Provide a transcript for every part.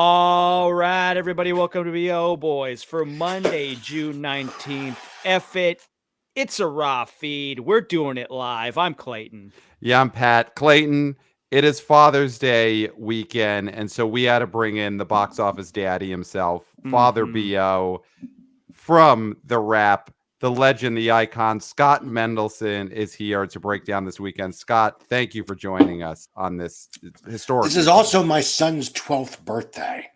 All right, everybody, welcome to BO Boys for Monday, June 19th. F it. It's a raw feed. We're doing it live. I'm Clayton. Yeah, I'm Pat. Clayton, it is Father's Day weekend, and so we had to bring in the box office daddy himself, Father BO, from the rap, the legend, the icon, Scott Mendelson is here to break down this weekend. Scott, thank you for joining us on this historic This is weekend. also my son's 12th birthday.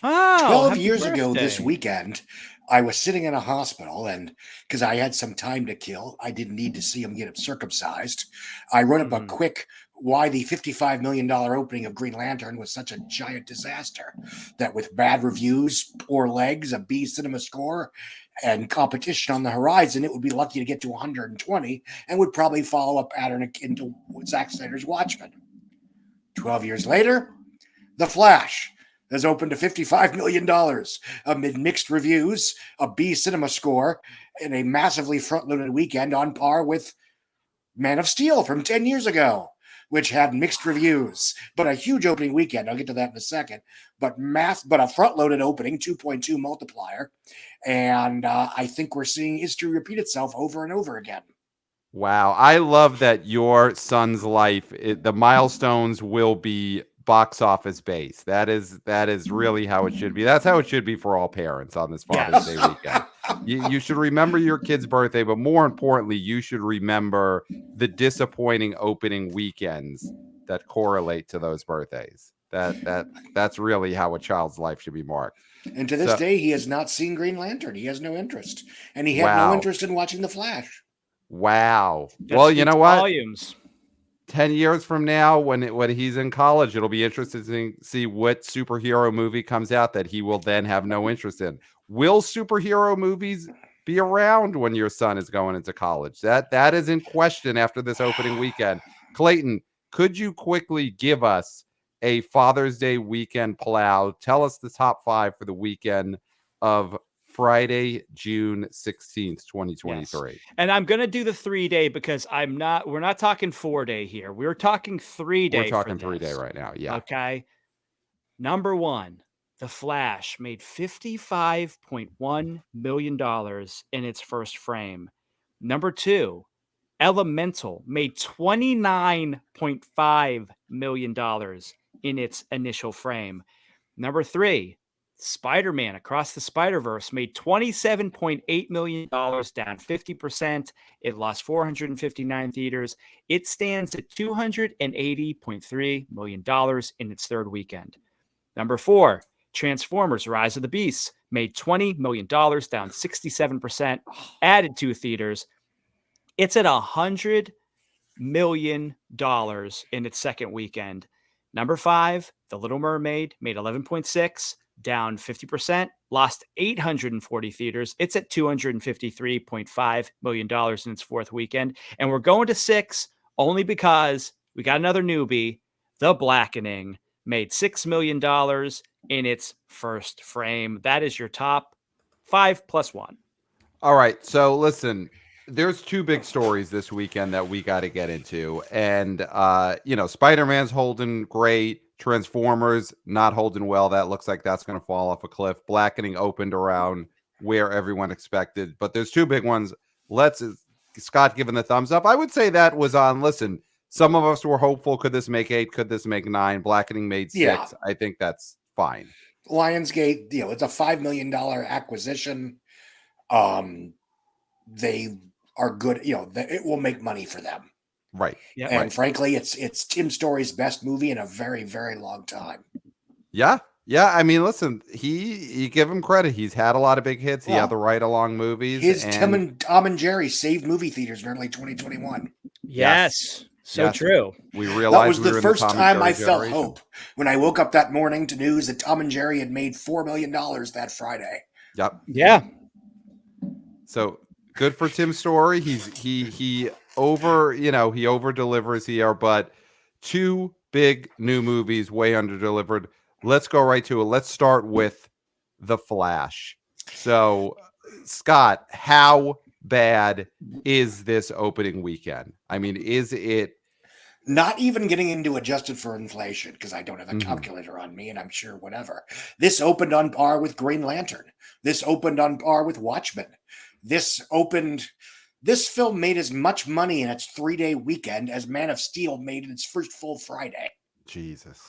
Oh, 12 happy years ago this birthday. weekend, I was sitting in a hospital, and because I had some time to kill, I didn't need to see him get circumcised. I wrote up a quick why the $55 million opening of Green Lantern was such a giant disaster. That with bad reviews, poor legs, a B cinema score, and competition on the horizon, it would be lucky to get to 120 and would probably follow a pattern akin to Zack Snyder's Watchmen. 12 years later, The Flash has opened to $55 million amid mixed reviews, a B cinema score, and a massively front-loaded weekend on par with Man of Steel from 10 years ago, which had mixed reviews, but a huge opening weekend. I'll get to that in a second. But a front-loaded opening, 2.2 multiplier, and I think we're seeing history repeat itself over and over again. Wow. I love that your son's life, the milestones will be box office based. That is really how it should be. That's how it should be for all parents on this Father's Day weekend. You should remember your kid's birthday, but more importantly, you should remember the disappointing opening weekends that correlate to those birthdays. That's really how a child's life should be marked. And to this day, he has not seen Green Lantern. He has no interest. And he had no interest in watching The Flash. Wow. That well, you know what? Volumes. 10 years from now, when he's in college, it'll be interesting to see what superhero movie comes out that he will then have no interest in. Will superhero movies be around when your son is going into college? That is in question after this opening weekend. Clayton, could you quickly give us a Father's Day weekend plow? Tell us the top 5 for the weekend of Friday, June 16th, 2023. Yes. And I'm going to do the 3-day because we're not talking 4-day here. We're talking 3-day. We're talking 3-day right now. Yeah. Okay. Number 1, The Flash made $55.1 million in its first frame. Number 2, Elemental made $29.5 million in its initial frame. Number 3, Spider-Man Across the Spider-Verse made $27.8 million, down 50%. It lost 459 theaters. It stands at $280.3 million in its third weekend. Number 4, Transformers Rise of the Beasts made $20 million, down 67%, added 2 theaters. It's at $100 million in its second weekend. Number 5, The Little Mermaid made 11.6, down 50%, lost 840 theaters. It's at $253.5 million in its fourth weekend. And we're going to 6 only because we got another newbie. The Blackening made $6 million in its first frame. That is your top 5 plus 1. All right. So listen, there's 2 big stories this weekend that we got to get into. And, Spider-Man's holding great. Transformers not holding well. That looks like that's going to fall off a cliff. Blackening opened around where everyone expected. But there's 2 big ones. Scott giving the thumbs up. I would say that was on, listen, some of us were hopeful. Could this make 8? Could this make 9? Blackening made 6. Yeah. I think that's fine. Lionsgate, it's a $5 million acquisition. They are good. It will make money for them. Right. Yeah. And frankly, it's Tim Story's best movie in a very, very long time. Yeah. Yeah. I mean, listen, you give him credit. He's had a lot of big hits. He had the ride-along movies. Tom and Jerry saved movie theaters in early 2021. Yes. So true. We realized that was the first time I felt hope when I woke up that morning to news that Tom and Jerry had made $4 million that Friday. Yep. Yeah. So good for Tim Story. He over delivers here, but 2 big new movies way under delivered. Let's go right to it. Let's start with The Flash. So, Scott, how bad is this opening weekend? I mean, is it Not even getting into adjusted for inflation, because I don't have a Mhm. calculator on me, and I'm sure whatever. This opened on par with Green Lantern. This opened on par with Watchmen. This film made as much money in its 3-day weekend as Man of Steel made in its first full Friday. Jesus.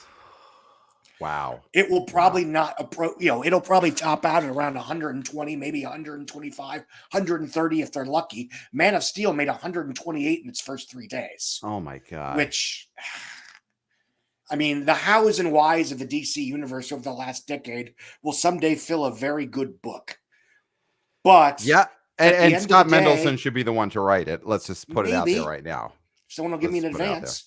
Wow. It will Wow. probably not approach, it'll probably top out at around 120, maybe 125, 130 if they're lucky. Man of Steel made 128 in its first 3 days. Oh my God. Which, I mean, the hows and whys of the DC universe over the last decade will someday fill a very good book. But yeah, at the and end Scott of the day, Mendelson should be the one to write it. Let's just put it out there maybe right now. someone will give me an Let's put it out advance.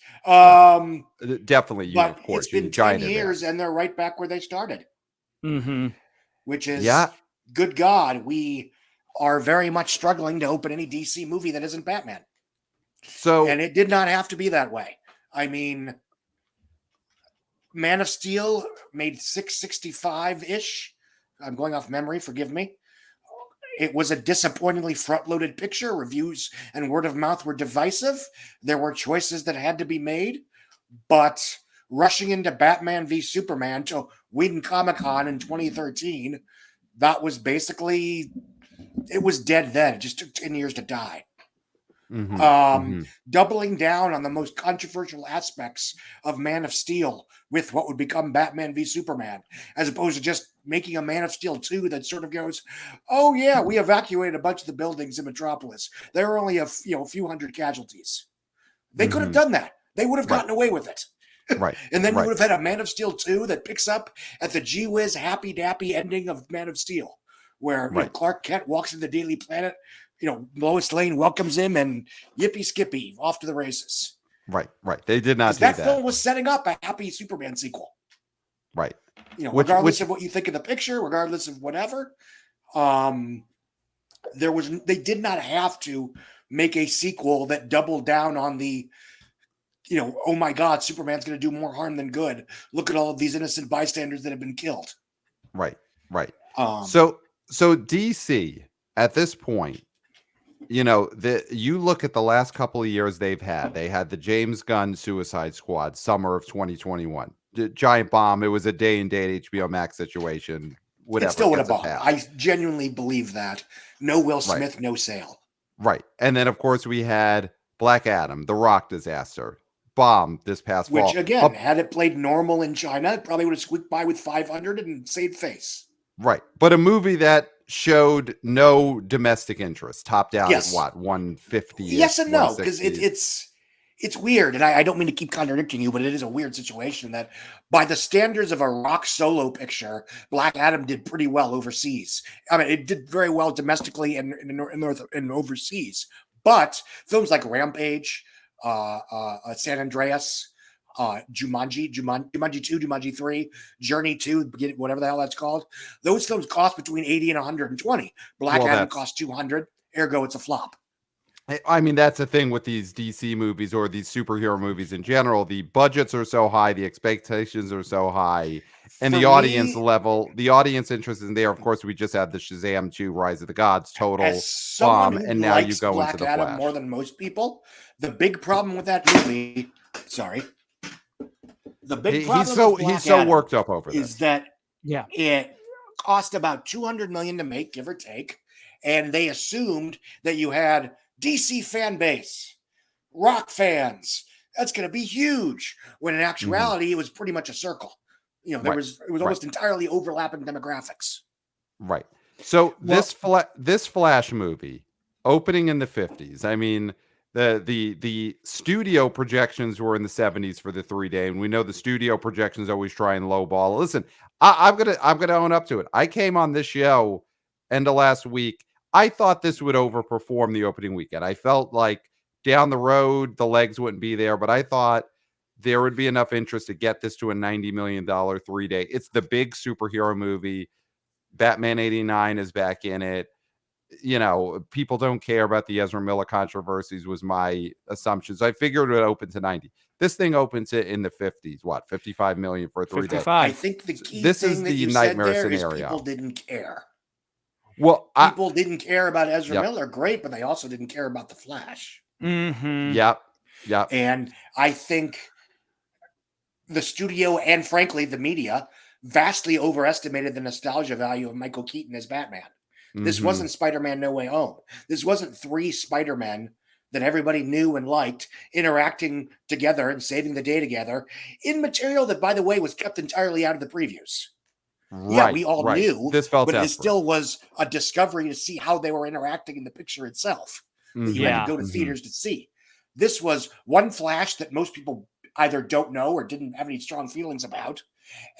Yeah. Definitely, you But of course. it's been you 10 giant years advance. and they're right back where they started. Mm-hmm. Which is, Yeah. good God, we are very much struggling to open any DC movie that isn't Batman. So, And it did not have to be that way. I mean, Man of Steel made 665-ish. I'm going off memory, forgive me. It was a disappointingly front-loaded picture. Reviews and word of mouth were divisive. There were choices that had to be made. But rushing into Batman v Superman to Whedon Comic-Con in 2013, that was basically, it was dead then. It just took 10 years to die. Doubling down on the most controversial aspects of Man of Steel with what would become Batman v Superman, as opposed to just making a Man of Steel 2 that sort of goes, oh yeah, we evacuated a bunch of the buildings in Metropolis. There were only a few hundred casualties. They could have done that. They would have gotten away with it. Right. And then you would have had a Man of Steel 2 that picks up at the gee whiz happy dappy ending of Man of Steel, where Clark Kent walks into the Daily Planet, Lois Lane welcomes him, and yippee skippy, off to the races. Right. They did not do that film was setting up a happy Superman sequel. Right. Regardless of what you think of the picture, regardless of whatever, they did not have to make a sequel that doubled down on the, oh my God, Superman's going to do more harm than good. Look at all of these innocent bystanders that have been killed. Right. So DC at this point, you look at the last couple of years they had the James Gunn Suicide Squad, summer of 2021, the giant bomb. It was a day and date HBO Max situation. Whatever. It still would have bombed. I genuinely believe that. No Will Smith, no sale. Right. And then, of course, we had Black Adam, The Rock disaster, bomb this past fall. Which, again, had it played normal in China, it probably would have squeaked by with 500 and saved face. Right. But a movie that showed no domestic interest, topped out at what, 150? Yes and no, because it's weird. And I don't mean to keep contradicting you, but it is a weird situation that by the standards of a Rock solo picture, Black Adam did pretty well overseas. I mean, it did very well domestically and overseas. But films like Rampage, San Andreas, Jumanji 2, Jumanji 3, Journey 2, whatever the hell that's called. Those films cost between 80 and 120. Black Adam cost 200, ergo it's a flop. I mean, that's the thing with these DC movies or these superhero movies in general. The budgets are so high, the expectations are so high, and the audience interest is there. Of course, we just had the Shazam 2, Rise of the Gods, total bomb, and now you go into the Flash. More than most people. The big problem with that movie, the big problem he's so worked up over this is that it cost about $200 million to make, give or take, and they assumed that you had DC fan base, Rock fans. That's going to be huge. When in actuality, it was pretty much a circle. It was almost entirely overlapping demographics. Right. So this Flash movie opening in the 50s. I mean, the studio projections were in the 70s for the 3-day, and we know the studio projections always try and lowball. Listen, I'm gonna own up to it. I came on this show end of last week. I thought this would overperform the opening weekend. I felt like down the road the legs wouldn't be there, but I thought there would be enough interest to get this to a $90 million 3-day. It's the big superhero movie. Batman 89 is back in it. People don't care about the Ezra Miller controversies was my assumption. So I figured it would open to 90. This thing opens it in the 50s. What, 55 million for a 3-day? I think the key thing that you said there is people didn't care. Well, people didn't care about Ezra Miller, great, but they also didn't care about the Flash. Mm-hmm. Yep. Yeah. And I think the studio and frankly the media vastly overestimated the nostalgia value of Michael Keaton as Batman. This Mhm. wasn't Spider-Man No Way Home. This wasn't three Spider-Men that everybody knew and liked interacting together and saving the day together in material that, by the way, was kept entirely out of the previews. Yeah, Right. we all Right. knew, This felt but it desperate. still was a discovery to see how they were interacting in the picture itself that you had to Yeah. go to Mhm. theaters to see. This was one Flash that most people either don't know or didn't have any strong feelings about,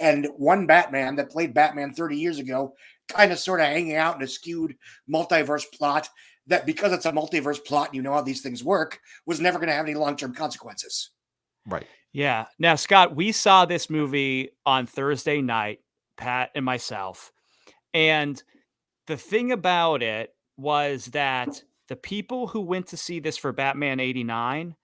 and one Batman that played Batman 30 years ago, kind of sort of hanging out in a skewed multiverse plot that, because it's a multiverse plot and you know how these things work, was never going to have any long-term consequences. Right. Yeah. Now, Scott, we saw this movie on Thursday night, Pat and myself. And the thing about it was that the people who went to see this for Batman 89,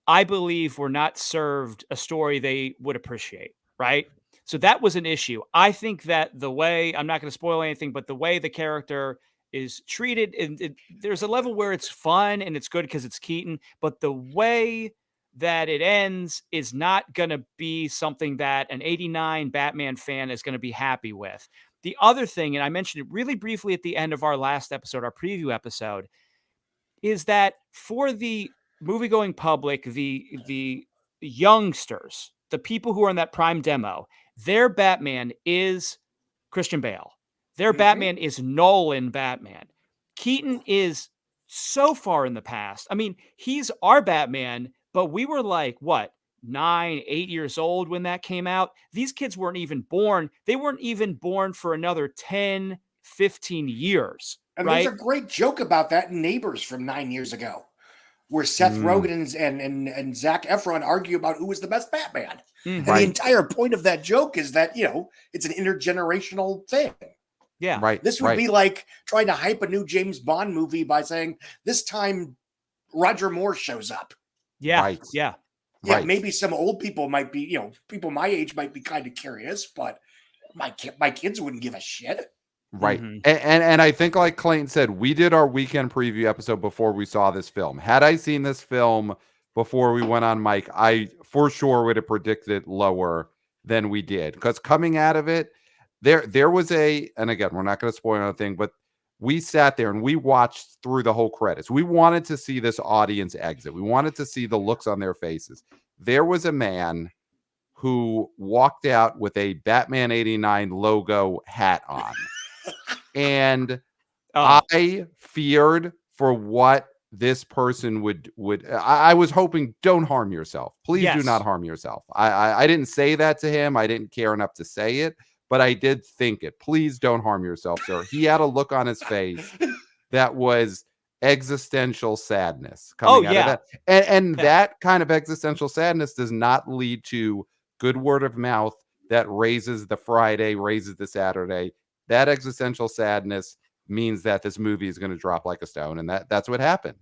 I believe, were not served a story they would appreciate, right? So that was an issue. I think that the way, I'm not going to spoil anything, but the way the character is treated, and there's a level where it's fun and it's good because it's Keaton, but the way that it ends is not going to be something that an 89 Batman fan is going to be happy with. The other thing, and I mentioned it really briefly at the end of our last episode, our preview episode, is that for the movie-going public, the youngsters, the people who are in that prime demo, their Batman is Christian Bale. Their Batman is Nolan Batman. Keaton is so far in the past. I mean, he's our Batman, but we were like, what, 9, 8 years old when that came out? These kids weren't even born. They weren't even born for another 10, 15 years, And there's a right? great joke about that in Neighbors from 9 years ago, where Seth Mm. Rogen and Zach Efron argue about who was the best Batman. And the Right. entire point of that joke is that, it's an intergenerational thing. Yeah. Right. This would Right. be like trying to hype a new James Bond movie by saying, this time Roger Moore shows up. Yeah. Right. Yeah. Yeah, Right. maybe some old people might be, people my age might be kind of curious, but my kids wouldn't give a shit. Right. Mhm. And I think, like Clayton said, we did our weekend preview episode before we saw this film. Had I seen this film before we went on mic, I for sure would have predicted lower than we did. Because coming out of it, there was and again, we're not going to spoil anything, but we sat there and we watched through the whole credits. We wanted to see this audience exit. We wanted to see the looks on their faces. There was a man who walked out with a Batman 89 logo hat on. And Oh, I feared for what this person would I was hoping, don't harm yourself. Please do not yes. harm yourself. I didn't say that to him. I didn't care enough to say it, but I did think it. Please don't harm yourself, sir. He had a look on his face that was existential sadness Oh, coming out of yeah. that. And Yeah. that kind of existential sadness does not lead to good word of mouth that raises the Friday, raises the Saturday. That existential sadness means that this movie is going to drop like a stone, and that's what happened.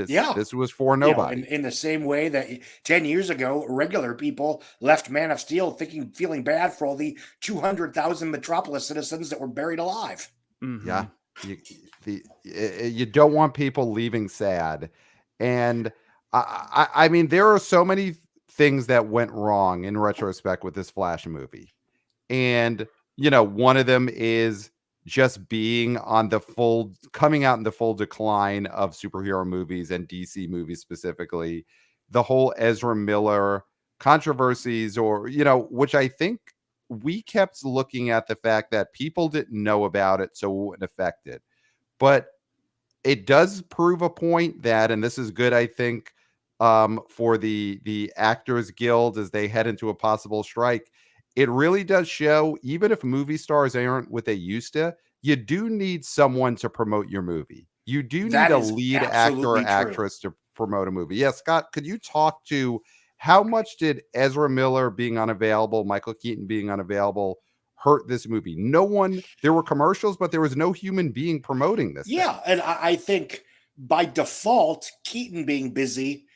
Yeah. This was for nobody. In the same way that 10 years ago, regular people left Man of Steel feeling bad for all the 200,000 Metropolis citizens that were buried alive. Mhm. Yeah, you don't want people leaving sad, and I mean, there are so many things that went wrong in retrospect with this Flash movie. And, one of them is just being coming out in the full decline of superhero movies and DC movies specifically. The whole Ezra Miller controversies, or, which I think we kept looking at the fact that people didn't know about it, so it wouldn't affect it. But it does prove a point that, and this is good, I think, for the Actors Guild as they head into a possible strike. It really does show, even if movie stars aren't what they used to, you do need someone to promote your movie. You do need That a is lead actor or absolutely true. actress to promote a movie. Yeah, Scott, could you talk to how much did Ezra Miller being unavailable, Michael Keaton being unavailable, hurt this movie? There were commercials, but there was no human being promoting this thing. Yeah, and I think by default, Keaton being busy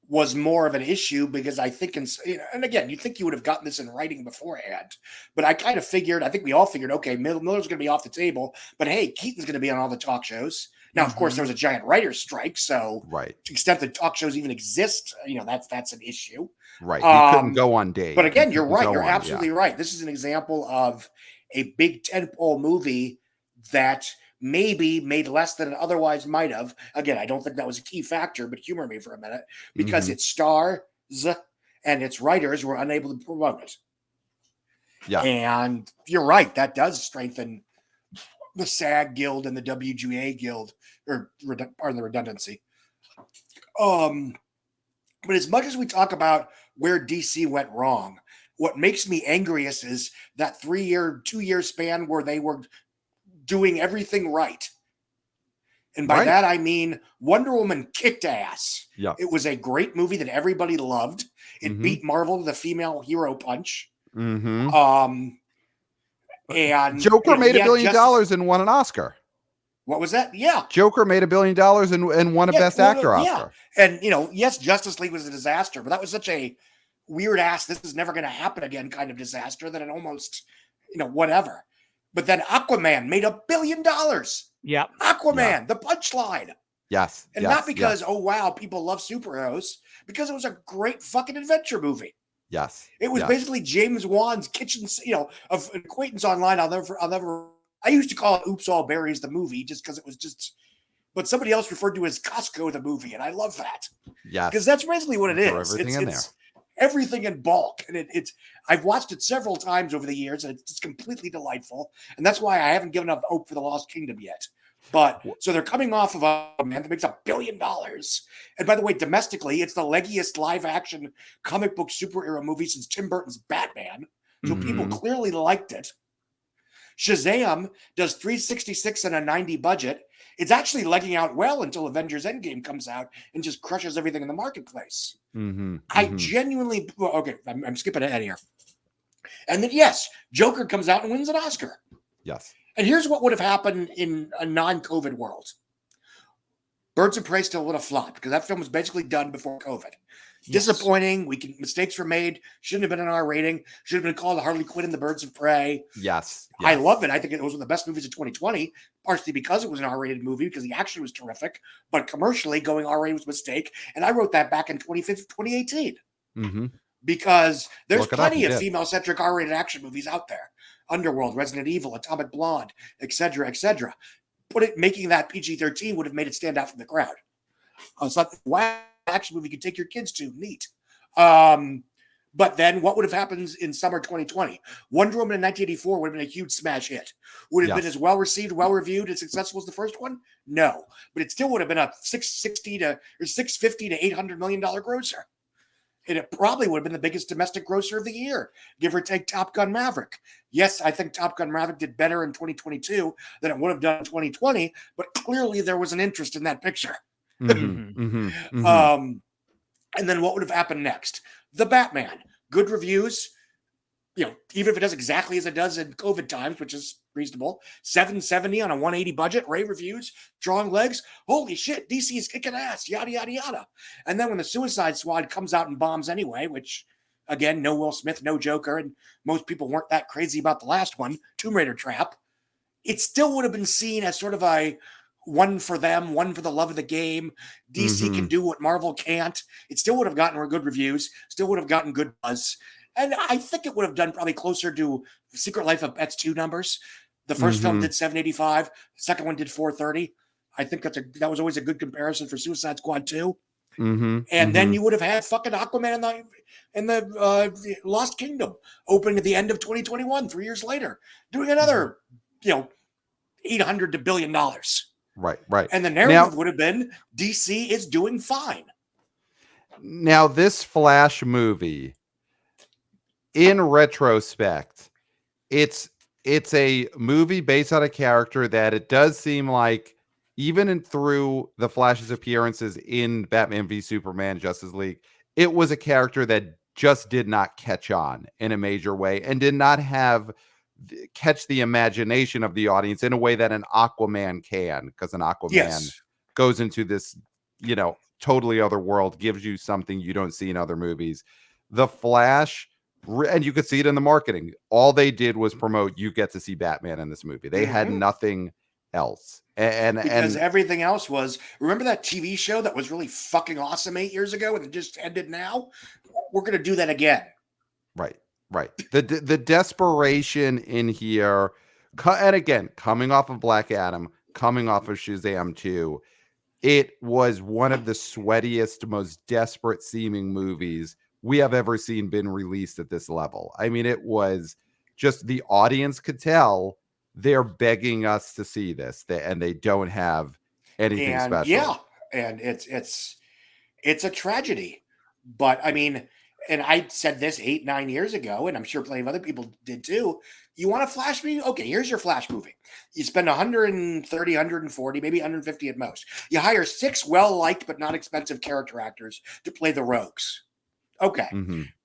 was more of an issue because I think, and again, you think you would have gotten this in writing beforehand, but I kind of figured, I think we all figured, okay, Miller's going to be off the table, but hey, Keaton's going to be on all the talk shows. Now, of course, there was a giant writer's strike, so Right. to the extent that talk shows even exist, that's an issue. Right. He couldn't go on Dave. But again, you're right. Go You're on, absolutely right. This is an example of a big tentpole movie that maybe made less than it otherwise might have. Again, I don't think that was a key factor, but humor me for a minute, because its stars and its writers were unable to promote it. Yeah. And you're right. That does strengthen the SAG Guild and the WGA Guild, or pardon the redundancy. But as much as we talk about where DC went wrong, what makes me angriest is that 2-year span where they were doing everything right. And by that, I mean Wonder Woman kicked ass. Yeah. It was a great movie that everybody loved. It beat Marvel to the female hero punch. And Joker made $1 billion and won an Oscar. What was that? Yeah. Joker made $1 billion and won a Best Actor Oscar. And, yes, Justice League was a disaster, but that was such a weird ass, this is never going to happen again kind of disaster that it almost, whatever. But then Aquaman made $1 billion. Yeah. Aquaman, the punchline. Yes. And not because, oh, wow, people love superheroes, because it was a great fucking adventure movie. Yes. It was basically James Wan's kitchen, of an acquaintance online. I used to call it Oops, All Berries, the movie, just because it was just, but somebody else referred to it as Costco, the movie. And I love that. Yes. Because that's basically what it is. Everything in there. Everything in bulk. And I've watched it several times over the years, and it's just completely delightful. And that's why I haven't given up hope for the Lost Kingdom yet. But so they're coming off of a man that makes $1 billion. And by the way, domestically, it's the leggiest live action comic book superhero movie since Tim Burton's Batman. So people clearly liked it. Shazam does 366 and a 90 budget. It's actually legging out well until Avengers Endgame comes out and just crushes everything in the marketplace. I genuinely, okay, I'm skipping ahead here. And then, yes, Joker comes out and wins an Oscar. Yes. And here's what would have happened in a non-COVID world. Birds of Prey still would have flopped because that film was basically done before COVID. Yes. Disappointing. Mistakes were made. Shouldn't have been an R rating. Should have been called Harley Quinn and the Birds of Prey. Yes. I love it. I think it was one of the best movies of 2020, partially because it was an R-rated movie, because the action was terrific. But commercially, going R-rated was a mistake. And I wrote that back in 2018. Because there's plenty of female-centric R-rated action movies out there. Underworld, Resident Evil, Atomic Blonde, etc., etc. Making that PG-13 would have made it stand out from the crowd. It's like, wow, action movie you could take your kids to. Neat. But then what would have happened in summer 2020? Wonder Woman in 1984 would have been a huge smash hit. Would it have been as well received, well reviewed, and successful as the first one? No. But it still would have been a $650 to $800 million grosser. And it probably would have been the biggest domestic grosser of the year, give or take Top Gun Maverick. Yes, I think Top Gun Maverick did better in 2022 than it would have done in 2020, but clearly there was an interest in that picture. And then what would have happened next? The Batman, good reviews, even if it does exactly as it does in COVID times, which is reasonable, 770 on a 180 budget, rave reviews, strong legs. Holy shit, DC is kicking ass, yada, yada, yada. And then when the Suicide Squad comes out and bombs anyway, which, again, no Will Smith, no Joker, and most people weren't that crazy about the last one, Tomb Raider Trap, it still would have been seen as sort of a one for them, one for the love of the game. DC can do what Marvel can't. It still would have gotten good reviews, still would have gotten good buzz. And I think it would have done probably closer to Secret Life of Pets 2 numbers. The first film did 785. The second one did 430. I think that was always a good comparison for Suicide Squad 2. And then you would have had fucking Aquaman in the Lost Kingdom opening at the end of 2021, 3 years later, doing another, $800 to $1 billion. Right. And the narrative would have been DC is doing fine. Now, this Flash movie, in retrospect, it's a movie based on a character that it does seem like, even through the Flash's appearances in Batman v Superman, Justice League, it was a character that just did not catch on in a major way and did not catch the imagination of the audience in a way that an Aquaman can, because an Aquaman goes into this, totally other world, gives you something you don't see in other movies. The Flash, and you could see it in the marketing, all they did was promote, you get to see Batman in this movie. They had nothing else. And because everything else was, remember that TV show that was really fucking awesome 8 years ago and it just ended now? We're going to do that again. Right. The desperation in here, and again, coming off of Black Adam, coming off of Shazam 2, it was one of the sweatiest, most desperate seeming movies we have ever seen been released at this level. I mean, it was just, the audience could tell they're begging us to see this, and they don't have anything special. Yeah, and it's a tragedy. But I mean, and I said this 8-9 years ago, and I'm sure plenty of other people did too. You want a Flash movie? Okay, here's your Flash movie. You spend 130, 140, maybe 150 at most. You hire 6 well-liked but not expensive character actors to play the rogues. Okay,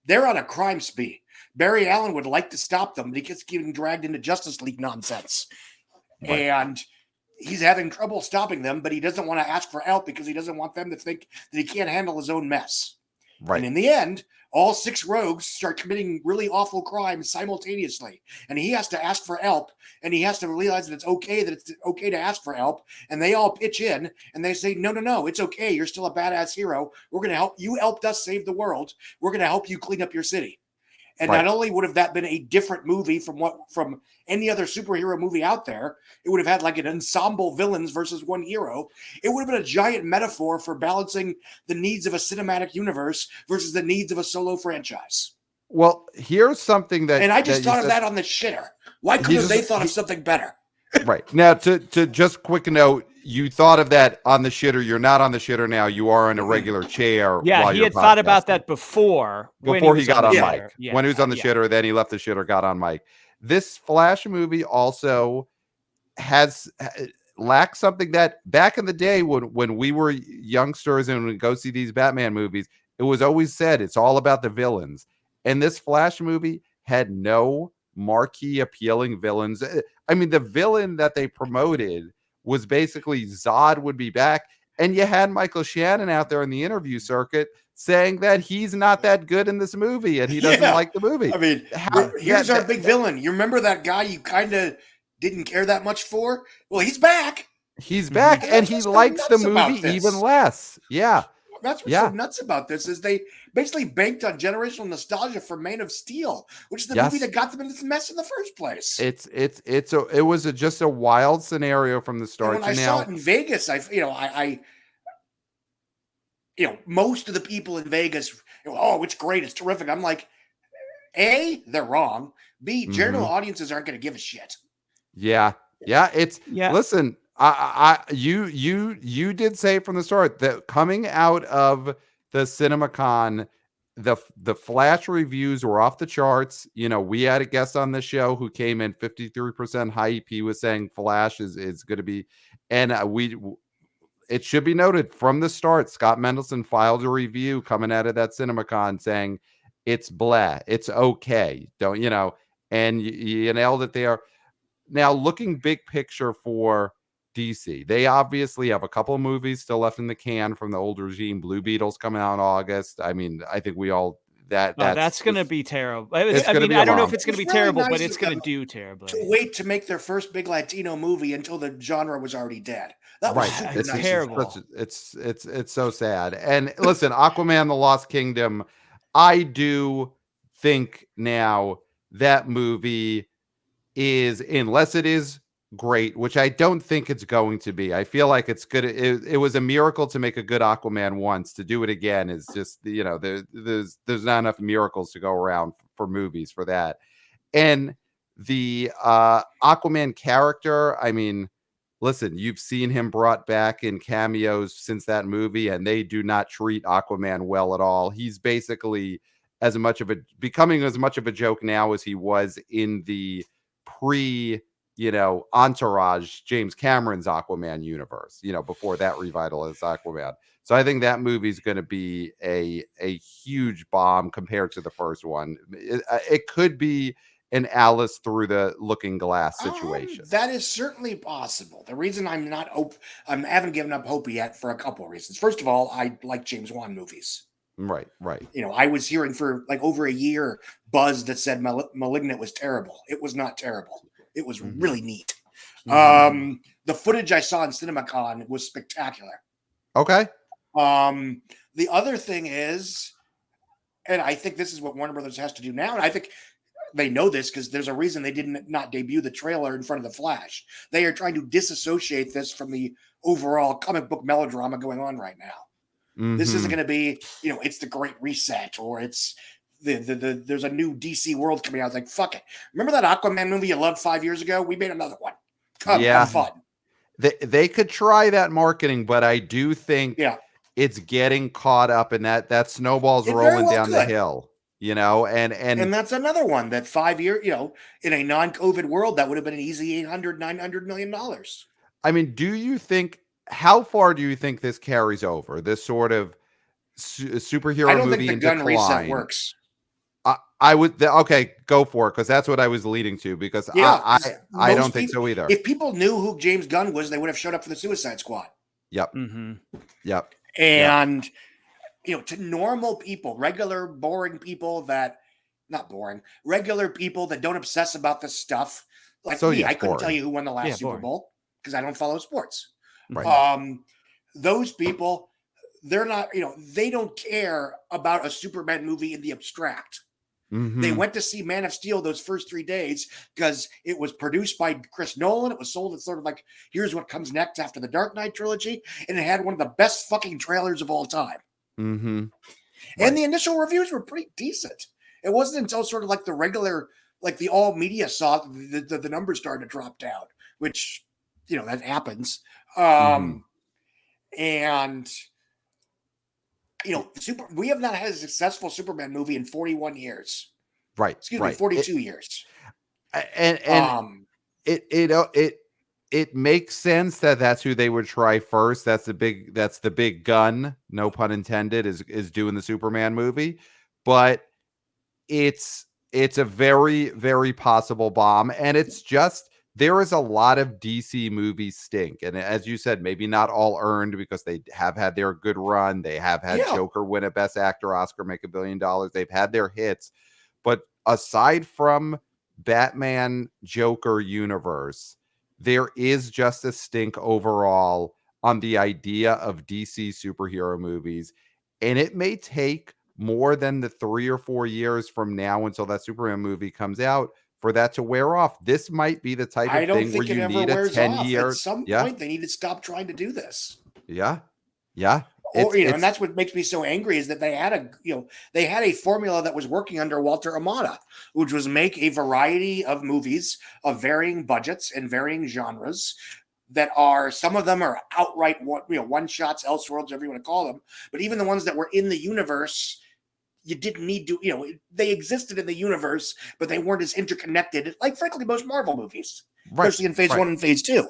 they're on a crime spree. Barry Allen would like to stop them, but he gets getting dragged into Justice League nonsense. Right. And he's having trouble stopping them, but he doesn't want to ask for help because he doesn't want them to think that he can't handle his own mess. Right. And in the end, all 6 rogues start committing really awful crimes simultaneously. And he has to ask for help, and he has to realize that it's okay to ask for help. And they all pitch in, and they say, no, it's okay. You're still a badass hero. We're going to help. You helped us save the world. We're going to help you clean up your city. And not only would have that been a different movie from any other superhero movie out there, it would have had like an ensemble villains versus one hero. It would have been a giant metaphor for balancing the needs of a cinematic universe versus the needs of a solo franchise. Well, here's something that, and I just thought of that on the shitter. Why couldn't they thought of something better? Right. Now, to just quick note, you thought of that on the shitter. You're not on the shitter now. You are in a regular chair. Yeah, he had thought about that before he got on mic. Yeah, when he was on the shitter, then he left the shitter, got on mic. This Flash movie also lacks something that back in the day when we were youngsters and we go see these Batman movies, it was always said it's all about the villains. And this Flash movie had no marquee appealing villains. I mean, the villain that they promoted was basically Zod would be back. And you had Michael Shannon out there in the interview circuit saying that he's not that good in this movie and he doesn't like the movie. I mean, here's our big villain. You remember that guy you kind of didn't care that much for? Well, he's back. He's back, and he likes the movie even less. Yeah. That's what's so nuts about this is they basically banked on generational nostalgia for Man of Steel, which is the movie that got them into this mess in the first place. It was just a wild scenario from the start. And when I saw it in Vegas, I most of the people in Vegas, oh, it's great, it's terrific. I'm like, A, they're wrong. B, general audiences aren't going to give a shit. Yeah. Listen. You did say from the start that coming out of the CinemaCon, the Flash reviews were off the charts. We had a guest on the show who came in 53% hype. He was saying Flash is going to be, and it should be noted from the start, Scott Mendelson filed a review coming out of that CinemaCon saying it's blah, it's okay, and you nailed it there. Now looking big picture for DC, they obviously have a couple of movies still left in the can from the old regime. Blue Beetle's coming out in August. I mean, I think we all that's going to be terrible. I don't know if it's going to be terrible, but it's going to do terribly. To wait to make their first big Latino movie until the genre was already dead. That was it's nice. Terrible. It's so sad. And listen, Aquaman: The Lost Kingdom, I do think now that movie is, unless it is great, which I don't think it's going to be. I feel like it's good. It was a miracle to make a good Aquaman once. To do it again is just, there's not enough miracles to go around for movies for that. And the Aquaman character, I mean, listen, you've seen him brought back in cameos since that movie, and they do not treat Aquaman well at all. He's basically becoming as much of a joke now as he was in the Entourage, James Cameron's Aquaman universe, before that revitalized Aquaman. So I think that movie's going to be a huge bomb compared to the first one. It could be an Alice through the looking glass situation. That is certainly possible. The reason I haven't given up hope yet for a couple of reasons. First of all, I like James Wan movies. Right. I was hearing for like over a year buzz that said Malignant was terrible. It was not terrible. It was really neat. The footage I saw in CinemaCon was spectacular. Okay. The other thing is, and I think this is what Warner Brothers has to do now, and I think they know this because there's a reason they didn't not debut the trailer in front of the Flash. They are trying to disassociate this from the overall comic book melodrama going on right now. This isn't going to be, it's the Great Reset, or it's there's a new DC world coming out. It's like, fuck it. Remember that Aquaman movie you loved 5 years ago? We made another one. Come, have fun. They could try that marketing, but I do think it's getting caught up in that snowball's rolling down the hill, and that's another one that 5 year, in a non-COVID world, that would have been an easy $800-900 million. I mean, how far do you think this carries over? This sort of superhero movie in decline? I don't think the gun reset works. I would okay, go for it, because that's what I was leading to. Because I don't think so either. If people knew who James Gunn was, they would have showed up for the Suicide Squad. Yep. Yep. And to normal people, regular boring people regular people that don't obsess about this stuff, like me, I couldn't tell you who won the last Super Bowl because I don't follow sports. Right. Those people, they're not, they don't care about a Superman movie in the abstract. They went to see Man of Steel those first 3 days because it was produced by Chris Nolan. It was sold as sort of like, here's what comes next after the Dark Knight trilogy. And it had one of the best fucking trailers of all time. And the initial reviews were pretty decent. It wasn't until sort of like the regular, like the all media saw the numbers started to drop down, which, that happens. And we have not had a successful Superman movie in 41 years. Right. Excuse me, 42 years. And it makes sense that's who they would try first. That's the big gun, no pun intended, is doing the Superman movie. But it's a very, very possible bomb. And it's just, there is a lot of DC movies stink. And as you said, maybe not all earned because they have had their good run. They have had Joker win a Best Actor Oscar, make $1 billion. They've had their hits. But aside from Batman Joker universe, there is just a stink overall on the idea of DC superhero movies. And it may take more than the 3 or 4 years from now until that Superman movie comes out for that to wear off. This might be the type of thing where you need a 10-year. At some point, they need to stop trying to do this. Yeah. And that's what makes me so angry is that they had a formula that was working under Walter Amada, which was make a variety of movies of varying budgets and varying genres that are, some of them are outright one shots, elseworlds, whatever you want to call them, but even the ones that were in the universe, you didn't need to, they existed in the universe, but they weren't as interconnected, like frankly most Marvel movies, especially in phase 1 and phase 2.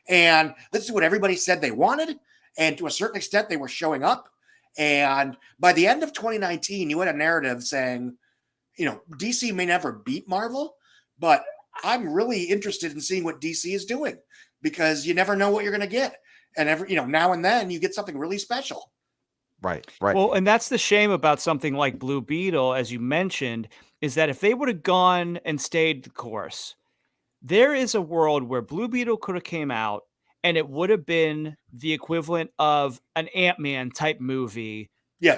And this is what everybody said they wanted. And to a certain extent, they were showing up. And by the end of 2019, you had a narrative saying, DC may never beat Marvel, but I'm really interested in seeing what DC is doing because you never know what you're going to get. And now and then you get something really special. Right. Well, and that's the shame about something like Blue Beetle, as you mentioned, is that if they would have gone and stayed the course, there is a world where Blue Beetle could have came out and it would have been the equivalent of an Ant-Man type movie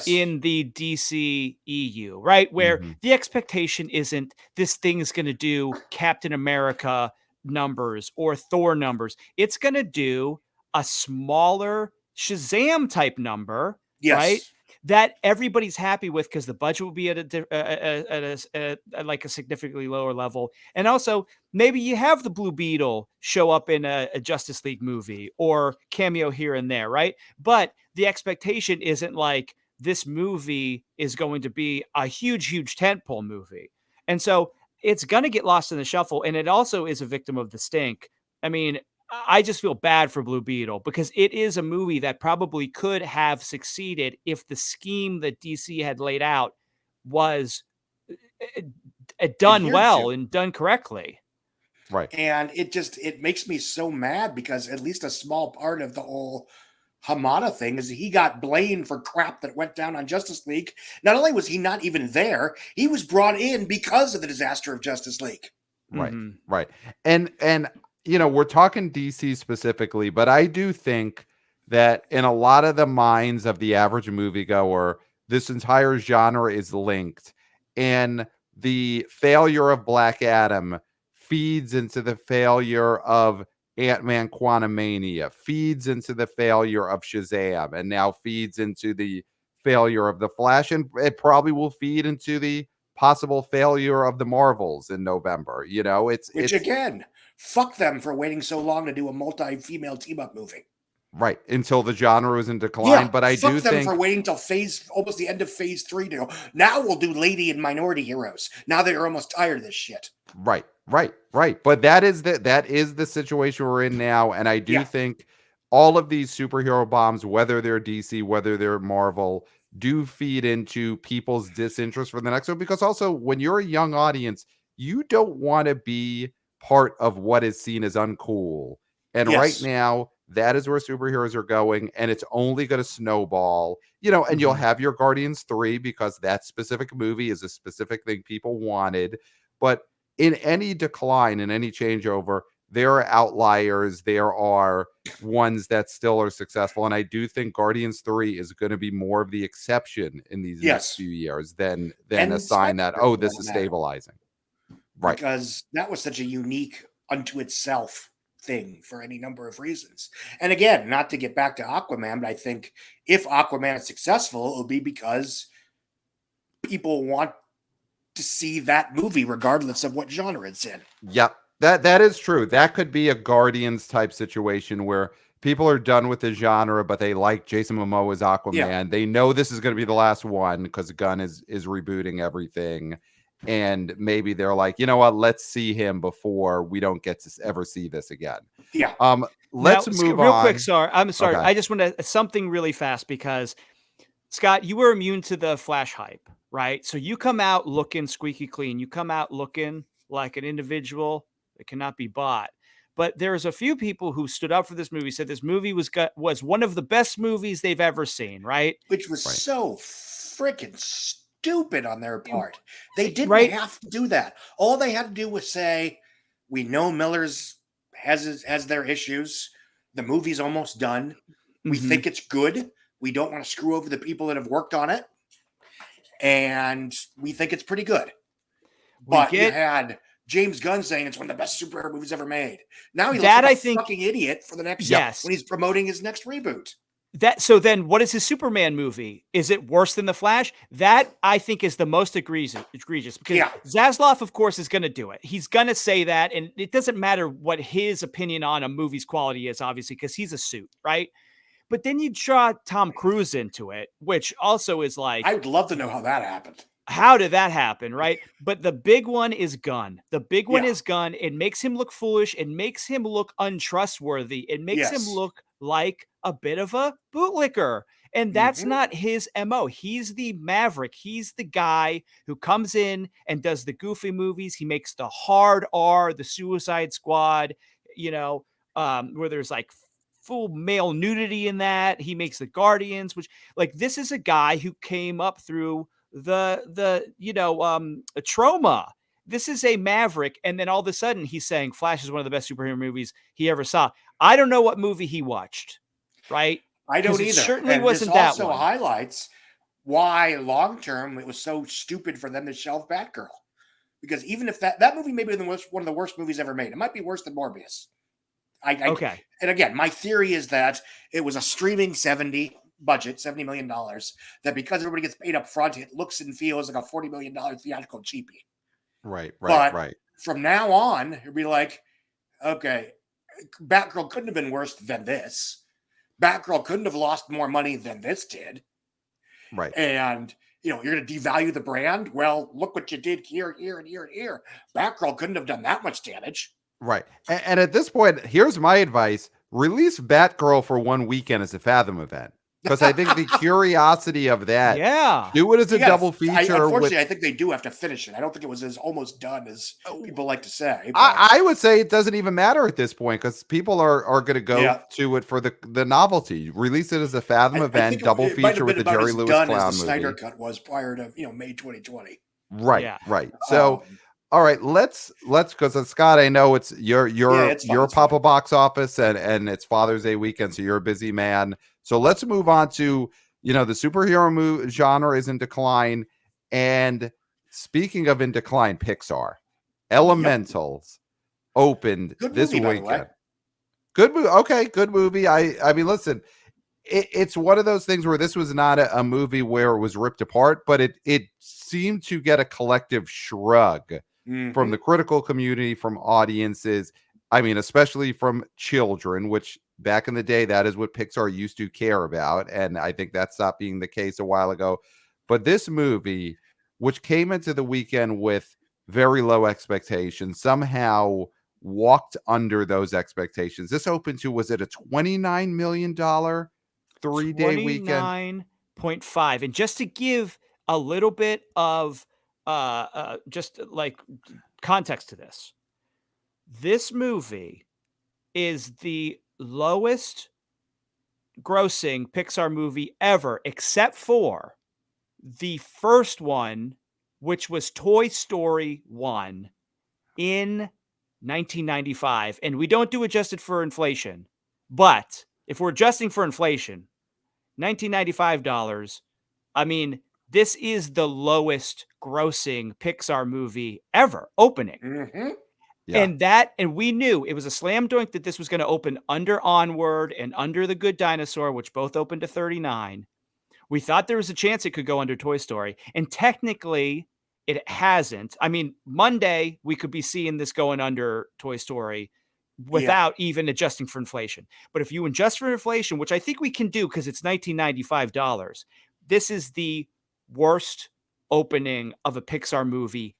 in the DC EU, right? Where the expectation isn't this thing is going to do Captain America numbers or Thor numbers. It's going to do a smaller Shazam type number, right? That everybody's happy with because the budget will be at a significantly lower level. And also maybe you have the Blue Beetle show up in a Justice League movie or cameo here and there, right? But the expectation isn't like this movie is going to be a huge tentpole movie. And so it's going to get lost in the shuffle. And it also is a victim of the stink. I mean, I just feel bad for Blue Beetle because it is a movie that probably could have succeeded if the scheme that DC had laid out was done well and done correctly. Right. And it makes me so mad because at least a small part of the whole Hamada thing is he got blamed for crap that went down on Justice League. Not only was he not even there, he was brought in because of the disaster of Justice League. Right. Right. And we're talking DC specifically, but I do think that in a lot of the minds of the average moviegoer, this entire genre is linked. And the failure of Black Adam feeds into the failure of Ant-Man Quantumania, feeds into the failure of Shazam, and now feeds into the failure of The Flash, and it probably will feed into the possible failure of the Marvels in November. Which again, fuck them for waiting so long to do a multi-female team-up movie. Right, until the genre is in decline. But I do them think for waiting till almost the end of phase 3 to go, now we'll do lady and minority heroes. Now they're almost tired of this shit. Right. But that is the situation we're in now. And I do think all of these superhero bombs, whether they're DC, whether they're Marvel, do feed into people's disinterest for the next one. Because also, when you're a young audience, you don't want to be part of what is seen as uncool. And right now, that is where superheroes are going, and it's only going to snowball. And you'll have your Guardians 3 because that specific movie is a specific thing people wanted. But in any decline, in any changeover, there are outliers. There are ones that still are successful. And I do think Guardians 3 is going to be more of the exception in these next few years than a sign that, this is stabilizing. Right. Because that was such a unique unto itself thing for any number of reasons. And again, not to get back to Aquaman, but I think if Aquaman is successful, it'll be because people want to see that movie regardless of what genre it's in. Yep. That is true. That could be a Guardians type situation where people are done with the genre, but they like Jason Momoa's Aquaman. Yeah. They know this is going to be the last one because Gunn is rebooting everything. And maybe they're like, you know what? Let's see him before we don't get to ever see this again. Yeah. Let's move real on. Quick. Sorry. I'm sorry. Okay. I just want to something really fast because Scott, you were immune to the Flash hype, right? So you come out looking squeaky clean. You come out looking like an individual that cannot be bought. But there's a few people who stood up for this movie, said this movie was one of the best movies they've ever seen, right? Which was so freaking stupid on their part. They didn't have to do that. All they had to do was say, we know Miller's has their issues. The movie's almost done. We think it's good. We don't want to screw over the people that have worked on it. And we think it's pretty good. But you had James Gunn saying it's one of the best superhero movies ever made. Now he looks like a fucking idiot for the next when he's promoting his next reboot. So then what is his Superman movie? Is it worse than The Flash? That I think is the most egregious because Zaslav, of course, is going to do it. He's going to say that. And it doesn't matter what his opinion on a movie's quality is, obviously, because he's a suit, right? But then you draw Tom Cruise into it, which also is like... I would love to know how that happened. How did that happen, right? But the big one is Gunn. The big one is Gunn. It makes him look foolish. It makes him look untrustworthy. It makes him look like a bit of a bootlicker. And that's not his MO. He's the maverick. He's the guy who comes in and does the goofy movies. He makes the hard R, the Suicide Squad, where there's like full male nudity in that. He makes the Guardians, which like this is a guy who came up through the trauma. This is a maverick. And then all of a sudden he's saying Flash is one of the best superhero movies he ever saw. I don't know what movie he watched, right? I don't either. It certainly and wasn't this that also one. Highlights why long-term it was so stupid for them to shelve Batgirl. Because even if that movie may be one of the worst movies ever made, it might be worse than Morbius. Okay. And again, my theory is that it was a streaming $70 million, that because everybody gets paid up front, it looks and feels like a $40 million theatrical cheapie. Right. From now on, it'd be like, okay, Batgirl couldn't have been worse than this. Batgirl couldn't have lost more money than this did. Right. And, you're going to devalue the brand. Well, look what you did here, and here, and here, and here. Batgirl couldn't have done that much damage. Right. And at this point, here's my advice. Release Batgirl for one weekend as a Fathom event. Because I think the curiosity of that, do it as a double feature. Unfortunately, I think they do have to finish it. I don't think it was as almost done as people like to say. I would say it doesn't even matter at this point because people are going to go to it for the novelty. Release it as a Fathom event, double feature with the Jerry Lewis Clown movie. Snyder Cut was prior to May 2020. Right, right. So All right, let's because Scott, I know it's it's fine, your it's fine. Papa Box Office and it's Father's Day weekend, so you're a busy man. So let's move on to the superhero genre is in decline, and speaking of in decline, Pixar, Yep. Elementals opened Good this movie, by the way. weekend. Good movie. Okay, good movie. I mean, listen, it's one of those things where this was not a movie where it was ripped apart, but it seemed to get a collective shrug from the critical community, from audiences. I mean, especially from children, which back in the day, that is what Pixar used to care about. And I think that stopped being the case a while ago. But this movie, which came into the weekend with very low expectations, somehow walked under those expectations. This opened to, was it a $29 million 3-day weekend? 29.5. And just to give a little bit of just like context to this movie is the lowest grossing Pixar movie ever, except for the first one, which was Toy Story 1 in 1995. And we don't do adjusted for inflation, but if we're adjusting for inflation, $1995, I mean, this is the lowest grossing Pixar movie ever opening. Yeah. And we knew it was a slam dunk that this was going to open under Onward and under The Good Dinosaur, which both opened to 39. We thought there was a chance it could go under Toy Story, and technically it hasn't. I mean, Monday we could be seeing this going under Toy Story without even adjusting for inflation. But if you adjust for inflation, which I think we can do because it's $1995, this is the worst opening of a Pixar movie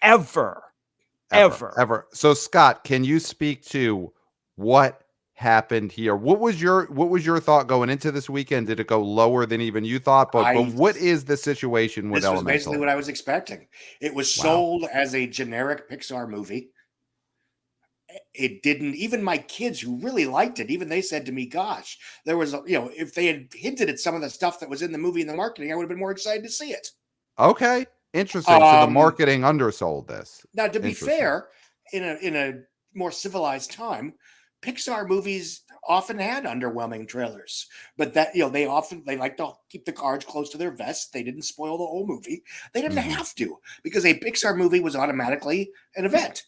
ever. So Scott, can you speak to what happened here? What was your thought going into this weekend? Did it go lower than even you thought? But what is the situation with Elemental? This was basically what I was expecting. It was sold as a generic Pixar movie. It didn't, even my kids who really liked it, even they said to me, gosh, there was, if they had hinted at some of the stuff that was in the movie and the marketing, I would have been more excited to see it. Okay. Interesting. So the marketing undersold this. Now, to be fair, in a more civilized time, Pixar movies often had underwhelming trailers, but that, they like to keep the cards close to their vest. They didn't spoil the whole movie. They didn't have to, because a Pixar movie was automatically an event.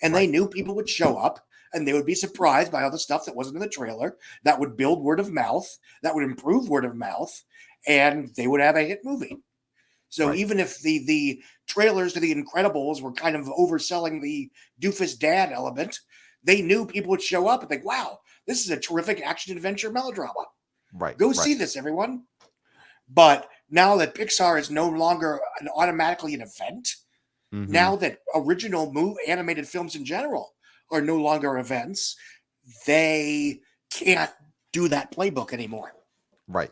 And they knew people would show up and they would be surprised by all the stuff that wasn't in the trailer that would build word of mouth, that would improve word of mouth, and they would have a hit movie. So even if the trailers to The Incredibles were kind of overselling the doofus dad element, they knew people would show up and think, wow, this is a terrific action adventure melodrama. Go see this, everyone. But now that Pixar is no longer automatically an event, now that original animated films in general are no longer events, they can't do that playbook anymore. Right.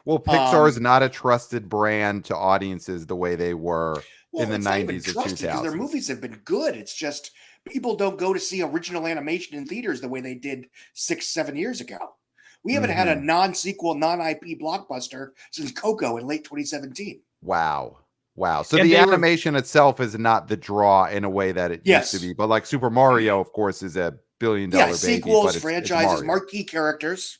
Well, Pixar is not a trusted brand to audiences the way they were in the 90s or 2000s. Because their movies have been good. It's just people don't go to see original animation in theaters the way they did 6-7 years ago. We haven't had a non-sequel, non-IP blockbuster since Coco in late 2017. Wow. So the animation itself is not the draw in a way that it used to be. But like Super Mario, of course, is a billion-dollar baby. Sequels, franchises, marquee characters,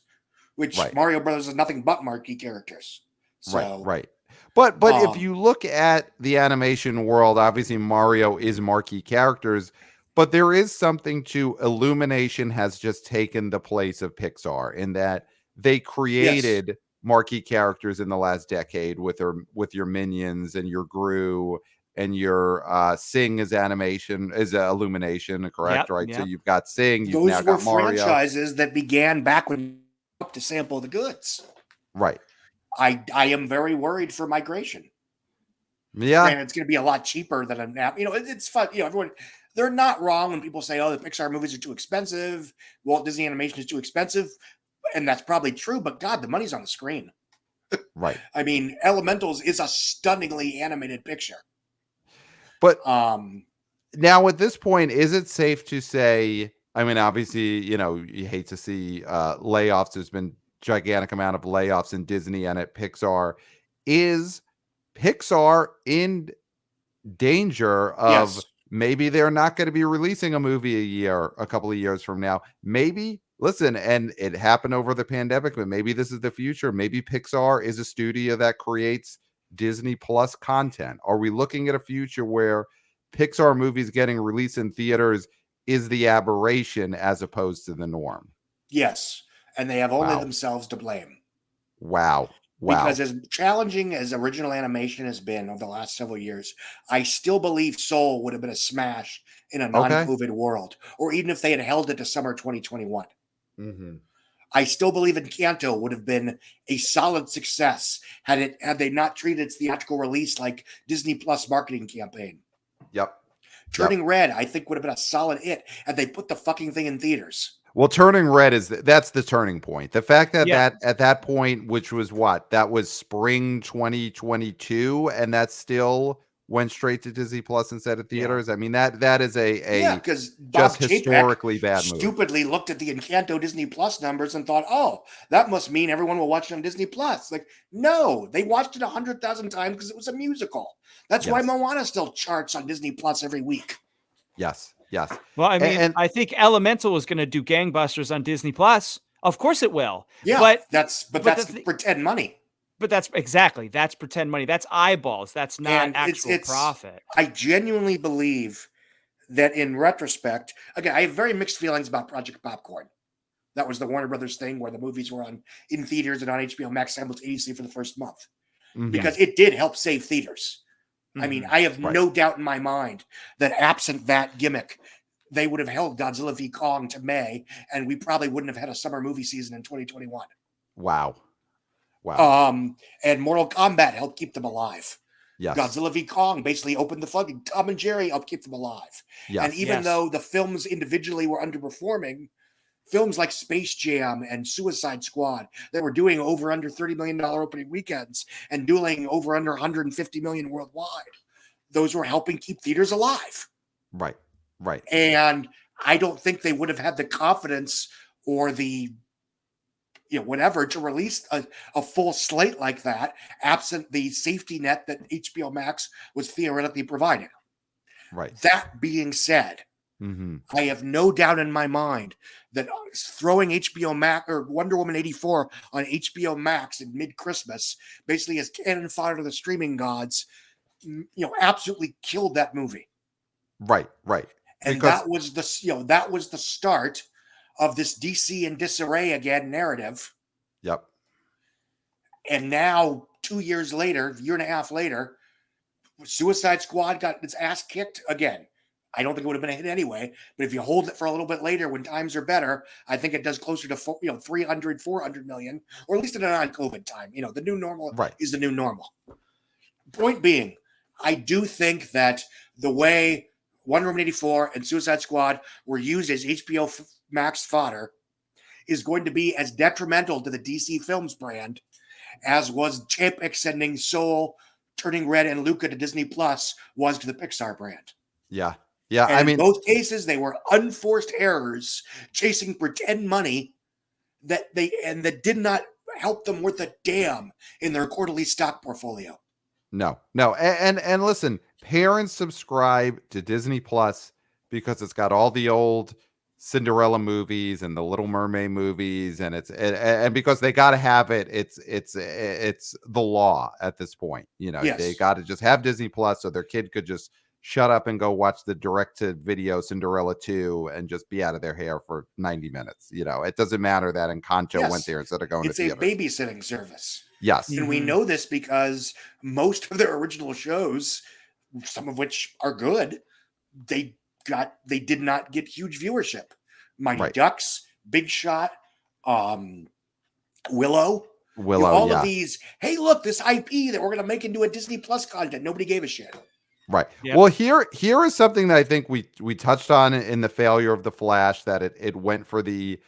which Mario Brothers is nothing but marquee characters. So, Right. But if you look at the animation world, obviously Mario is marquee characters, but there is something to Illumination has just taken the place of Pixar in that they created marquee characters in the last decade with your Minions and your Gru and your Sing is Illumination, correct? Right. So you've got Sing, you've now got Mario. Those were franchises that began back when up to sample the goods. Right. I am very worried for migration. Yeah. And it's going to be a lot cheaper than an app. It's fun. Everyone, they're not wrong when people say, oh, the Pixar movies are too expensive. Walt Disney animation is too expensive. And that's probably true, but God, the money's on the screen. Right. I mean, Elementals is a stunningly animated picture. But now at this point, is it safe to say, I mean, obviously, you hate to see layoffs. There's been gigantic amount of layoffs in Disney and at Pixar. Is Pixar in danger of Maybe they're not going to be releasing a movie a couple of years from now. Maybe, listen, and it happened over the pandemic, but maybe this is the future. Maybe Pixar is a studio that creates Disney Plus content. Are we looking at a future where Pixar movies getting released in theaters is the aberration as opposed to the norm? Yes. And they have only Wow. themselves to blame. Wow. Because as challenging as original animation has been over the last several years, I still believe Soul would have been a smash in a non-COVID world, or even if they had held it to summer 2021. Mm-hmm. I still believe Encanto would have been a solid success had they not treated its theatrical release like Disney Plus marketing campaign. Yep. Turning Red, I think, would have been a solid hit had they put the fucking thing in theaters. Well, Turning Red that's the turning point. The fact that at that point, which was that was spring 2022, and that still went straight to Disney Plus instead of theaters. I mean, that is because just Bob historically Chapek bad move. Stupidly looked at the Encanto Disney Plus numbers and thought, oh, that must mean everyone will watch it on Disney Plus. Like, no, they watched it 100,000 times because it was a musical. That's why Moana still charts on Disney Plus every week. Yes. Well, I mean, I think Elemental is going to do gangbusters on Disney Plus. Of course it will. Yeah, but that's pretend money. But that's pretend money. That's eyeballs. That's not actual profit. I genuinely believe that in retrospect, again, I have very mixed feelings about Project Popcorn. That was the Warner Brothers thing where the movies were in theaters and on HBO Max simultaneously for the first month. Because it did help save theaters. I mean, I have no doubt in my mind that absent that gimmick, they would have held Godzilla v. Kong to May, and we probably wouldn't have had a summer movie season in 2021. Wow. And Mortal Kombat helped keep them alive. Yes. Godzilla v. Kong basically opened the floodgate. Tom and Jerry helped keep them alive. Yes. And even though the films individually were underperforming, films like Space Jam and Suicide Squad that were doing over under $30 million opening weekends and doing over under 150 million worldwide, those were helping keep theaters alive. Right. And I don't think they would have had the confidence or the whatever to release a full slate like that absent the safety net that HBO Max was theoretically providing. Right. That being said, I have no doubt in my mind that throwing HBO Max or Wonder Woman 84 on HBO Max in mid-Christmas, basically as cannon fodder to the streaming gods, absolutely killed that movie. Right. And that was the start of this DC in disarray again narrative. Yep. And now 2 years later, year and a half later, Suicide Squad got its ass kicked again. I don't think it would have been a hit anyway, but if you hold it for a little bit later when times are better, I think it does closer to 300, 400 million, or at least in a non-COVID time. The new normal is the new normal. Point being, I do think that the way Wonder Woman 84 and Suicide Squad were used as HBO Max fodder is going to be as detrimental to the DC Films brand as was Chapek sending Soul, Turning Red, and Luca to Disney Plus was to the Pixar brand. Yeah. And in both cases, they were unforced errors chasing pretend money that did not help them worth a damn in their quarterly stock portfolio. No. And listen, parents subscribe to Disney Plus because it's got all the old Cinderella movies and the Little Mermaid movies, and and because they got to have it. It's the law at this point. They got to just have Disney Plus so their kid could just shut up and go watch the direct-to-video Cinderella 2 and just be out of their hair for 90 minutes. It doesn't matter that Encanto went there instead of going to theater. It's a babysitting service. Yes. And we know this because most of their original shows, some of which are good, they did not get huge viewership. Mighty Ducks, Big Shot, Willow, all of these. Hey, look, this IP that we're going to make into a Disney Plus content. Nobody gave a shit. Right. Yep. Well, here is something that I think we touched on in the failure of The Flash, that it went for the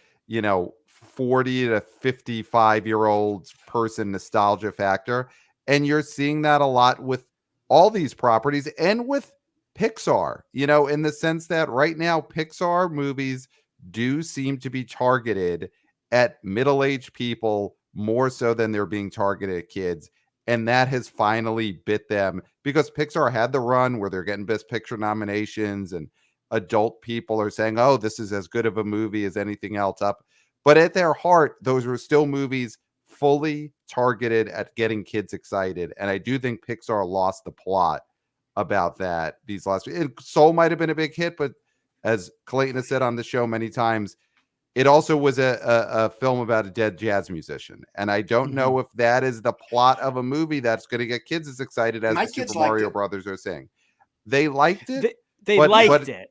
40 to 55-year-old person nostalgia factor, and you're seeing that a lot with all these properties and with Pixar. In the sense that right now Pixar movies do seem to be targeted at middle-aged people more so than they're being targeted at kids. And that has finally bit them, because Pixar had the run where they're getting Best Picture nominations and adult people are saying, oh, this is as good of a movie as anything else up. But at their heart, those were still movies fully targeted at getting kids excited. And I do think Pixar lost the plot about that these last weeks. Soul might have been a big hit, but as Clayton has said on the show many times, it also was a film about a dead jazz musician. And I don't know if that is the plot of a movie that's going to get kids as excited as My the kids Super Mario liked it. Brothers are saying. They liked it. They but- liked it.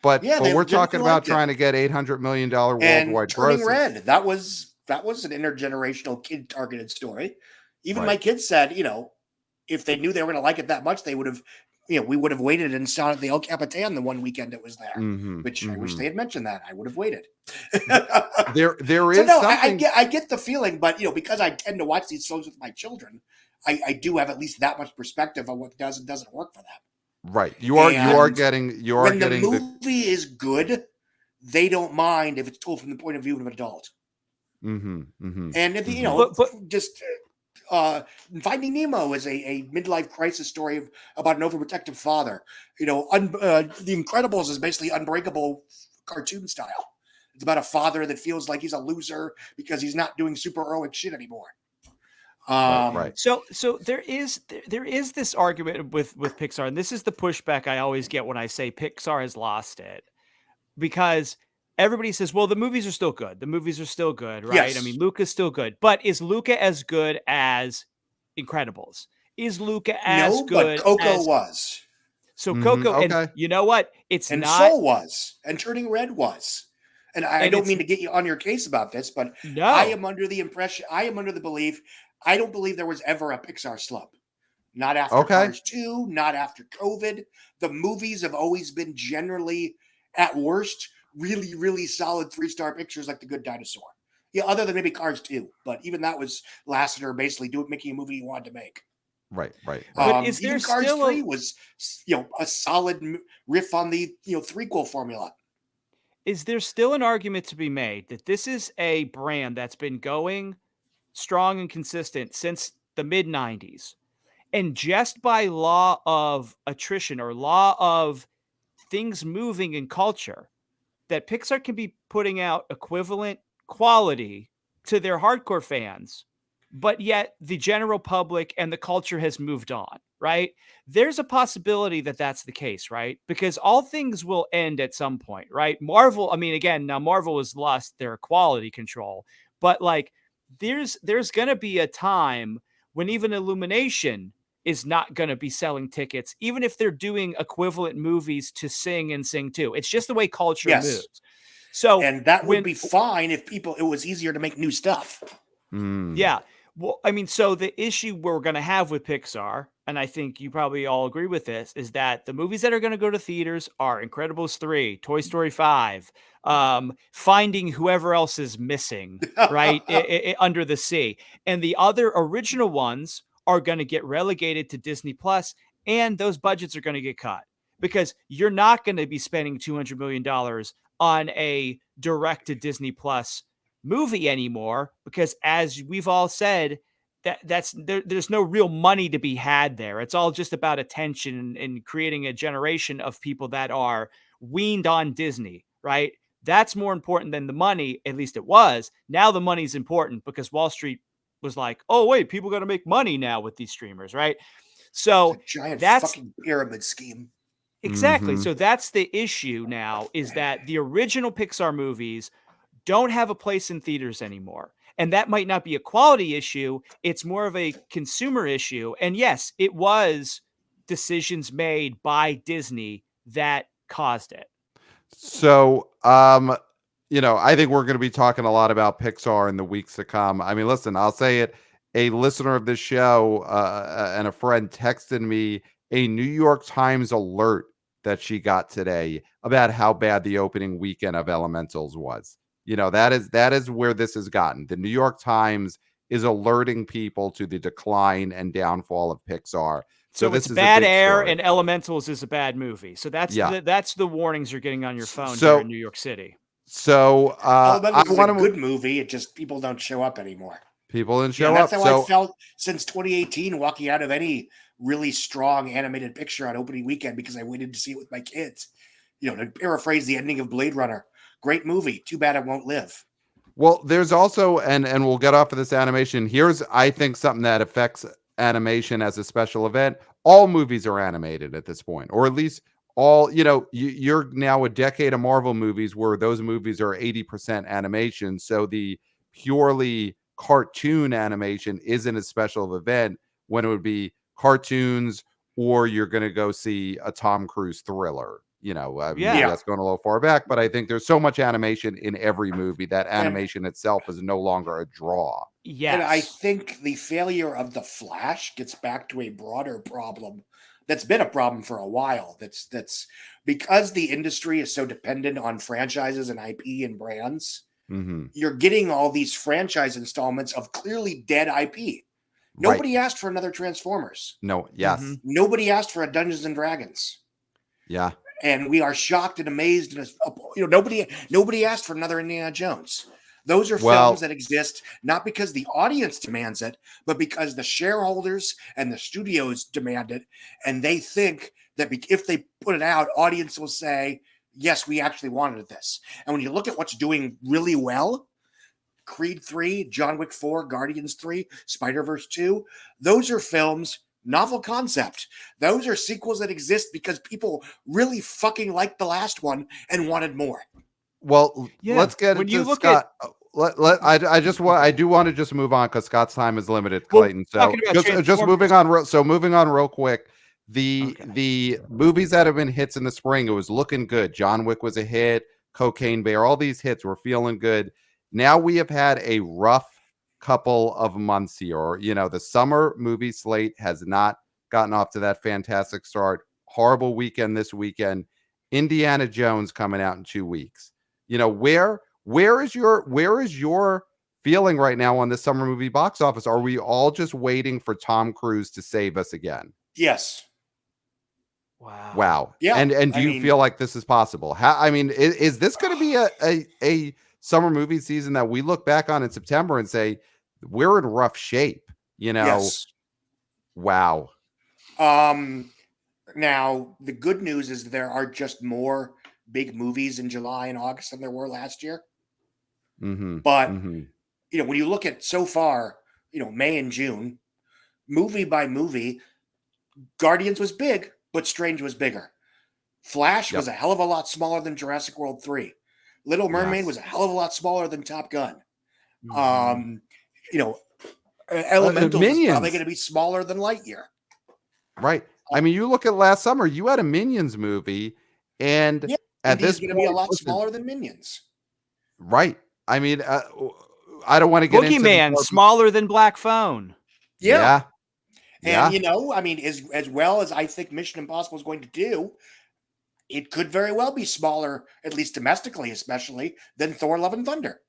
But Yeah, they we're legitimately talking about liked it. trying to get $800 million And worldwide Turning gross. Red, that was an intergenerational kid targeted story. Even Right. my kids said, if they knew they were going to like it that much, they would have, we would have waited and saw it at the El Capitan the one weekend it was there. Which I wish they had mentioned that. I would have waited. There is so no, something. I get the feeling, but because I tend to watch these shows with my children, I do have at least that much perspective on what does and doesn't work for them. Right. You are And getting when the movie is good, they don't mind if it's told from the point of view of an adult. And if just Finding Nemo is a midlife crisis story about an overprotective father. The Incredibles is basically Unbreakable cartoon style. It's about a father that feels like he's a loser because he's not doing super heroic shit anymore. Right. So there is this argument with Pixar, and this is the pushback I always get when I say Pixar has lost it, because everybody says, well, the movies are still good. The movies are still good, right? Yes. I mean, Luca's still good, but is Luca as good as Incredibles? Is Luca as good? But Coco as... was. So Coco, okay. and you know what? It's and not. Soul was, and Turning Red was. And I don't mean to get you on your case about this, but no. I am under the belief, I don't believe there was ever a Pixar slump. Not after Cars 2, not after COVID. The movies have always been generally, at worst, really, really solid 3-star pictures like The Good Dinosaur. Yeah, other than maybe Cars 2. But even that was Lasseter basically making a movie he wanted to make. Right. But is there even Cars still 3 was, a solid riff on the, threequel formula. Is there still an argument to be made that this is a brand that's been going strong and consistent since the mid-90s, and just by law of attrition or law of things moving in culture, that Pixar can be putting out equivalent quality to their hardcore fans, but yet the general public and the culture has moved on, right? There's a possibility that that's the case, right? Because all things will end at some point, right? Marvel, I mean, again, now Marvel has lost their quality control, but like there's going to be a time when even Illumination is not going to be selling tickets, even if they're doing equivalent movies to Sing and Sing 2. It's just the way culture moves. So, and that would be fine if it was easier to make new stuff. Yeah. Well, I mean, so the issue we're going to have with Pixar, and I think you probably all agree with this, is that the movies that are going to go to theaters are Incredibles 3, Toy Story 5, Finding Whoever Else is Missing, right? Under the Sea. And the other original ones are going to get relegated to Disney Plus, and those budgets are going to get cut because you're not going to be spending $200 million on a direct to Disney Plus movie anymore, because as we've all said, there's no real money to be had there. It's all just about attention and creating a generation of people that are weaned on Disney, right? That's more important than the money. At least it was. Now the money's important because Wall Street was like, oh wait, people got to make money now with these streamers, right? So it's a giant that's fucking pyramid scheme. Exactly. So that's the issue now, is that the original Pixar movies don't have a place in theaters anymore. And that might not be a quality issue. It's more of a consumer issue. And yes, it was decisions made by Disney that caused it. So, I think we're going to be talking a lot about Pixar in the weeks to come. I mean, listen, I'll say it. A listener of this show and a friend texted me a New York Times alert that she got today about how bad the opening weekend of Elementals was. That is where this has gotten. The New York Times is alerting people to the decline and downfall of Pixar. So this it's is Bad a big Air story. and Elementals is a bad movie. So that's the warnings you're getting on your phone here in New York City. So Elementals I want a good movie. It just people don't show up anymore. People didn't show That's up. how I So felt since 2018, walking out of any really strong animated picture on opening weekend because I waited to see it with my kids. To paraphrase the ending of Blade Runner, great movie. Too bad it won't live. well, there's also, and we'll get off of this animation. Here's, I think, something that affects animation as a special event. All movies are animated at this point, or at least all, you're now a decade of Marvel movies where those movies are 80% animation. So the purely cartoon animation isn't a special event when it would be cartoons, or you're going to go see a Tom Cruise thriller. Maybe Yeah. that's going a little far back, but I think there's so much animation in every movie that And- animation itself is no longer a draw. Yes. And I think the failure of The Flash gets back to a broader problem that's been a problem for a while. That's because the industry is so dependent on franchises and IP and brands. Mm-hmm. You're getting all these franchise installments of clearly dead IP. Nobody asked for another Transformers. No. Yes. Mm-hmm. Nobody asked for a Dungeons and Dragons. Yeah. And we are shocked and amazed. Nobody asked for another Indiana Jones. Those are films that exist not because the audience demands it, but because the shareholders and the studios demand it. And they think that if they put it out, audience will say, yes, we actually wanted this. And when you look at what's doing really well, Creed 3, John Wick 4, Guardians 3, Spider-Verse 2, those are films. Novel concept. Those are sequels that exist because people really fucking liked the last one and wanted more. Well, Yeah. let's get When into you look Scott. I do want to just move on because Scott's time is limited, Clayton. So just moving on. Moving on real quick. The movies that have been hits in the spring, it was looking good. John Wick was a hit. Cocaine Bear, all these hits were feeling good. Now we have had a rough couple of months here. The summer movie slate has not gotten off to that fantastic start. Horrible weekend this weekend. Indiana Jones coming out in 2 weeks. Where is your feeling right now on the summer movie box office? Are we all just waiting for Tom Cruise to save us again? Yes. Wow. Yeah. And do you feel like this is possible? Is this going to be a summer movie season that we look back on in September and say we're in rough shape? Yes. Wow. Now the good news is there are just more big movies in July and August than there were last year. Mm-hmm. But when you look at so far, May and June, movie by movie, Guardians was big, but Strange was bigger. Flash was a hell of a lot smaller than Jurassic World 3. Little Mermaid was a hell of a lot smaller than Top Gun. Mm-hmm. Elemental is probably going to be smaller than Lightyear. Right. You look at last summer, you had a Minions movie, and at this point, going to be a lot smaller than Minions. Right. I don't want to get into Boogeyman, smaller than Black Phone. Yeah. And as well as I think Mission Impossible is going to do, it could very well be smaller, at least domestically, especially than Thor: Love and Thunder,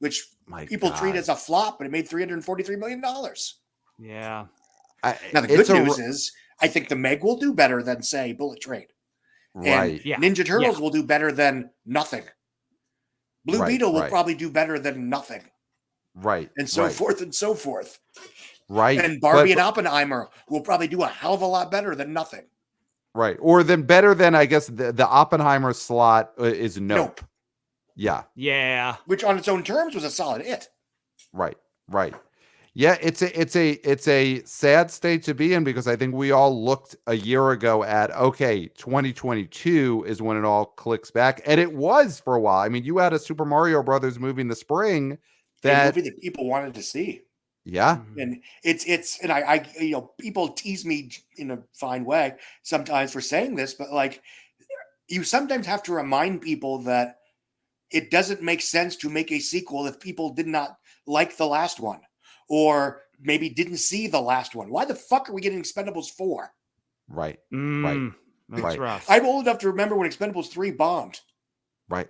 which people treat as a flop, but it made $343 million. Yeah. Now the good news is, I think the Meg will do better than, say, Bullet Train. Right. And Ninja Turtles will do better than nothing. Blue Beetle will probably do better than nothing. Right. And so forth and so forth. Right. And Barbie and Oppenheimer will probably do a hell of a lot better than nothing. Right. Or better than, I guess, the Oppenheimer slot is Nope. Yeah. Yeah. Which on its own terms was a solid hit. Right. Right. Yeah, it's a sad state to be in because I think we all looked a year ago at 2022 is when it all clicks back, and it was for a while. You had a Super Mario Brothers movie in the spring a movie that people wanted to see. Yeah, and it's and I people tease me in a fine way sometimes for saying this, but you sometimes have to remind people that it doesn't make sense to make a sequel if people did not like the last one. Or maybe didn't see the last one. Why the fuck are we getting Expendables 4? Right. That's rough. I'm old enough to remember when Expendables 3 bombed. Right.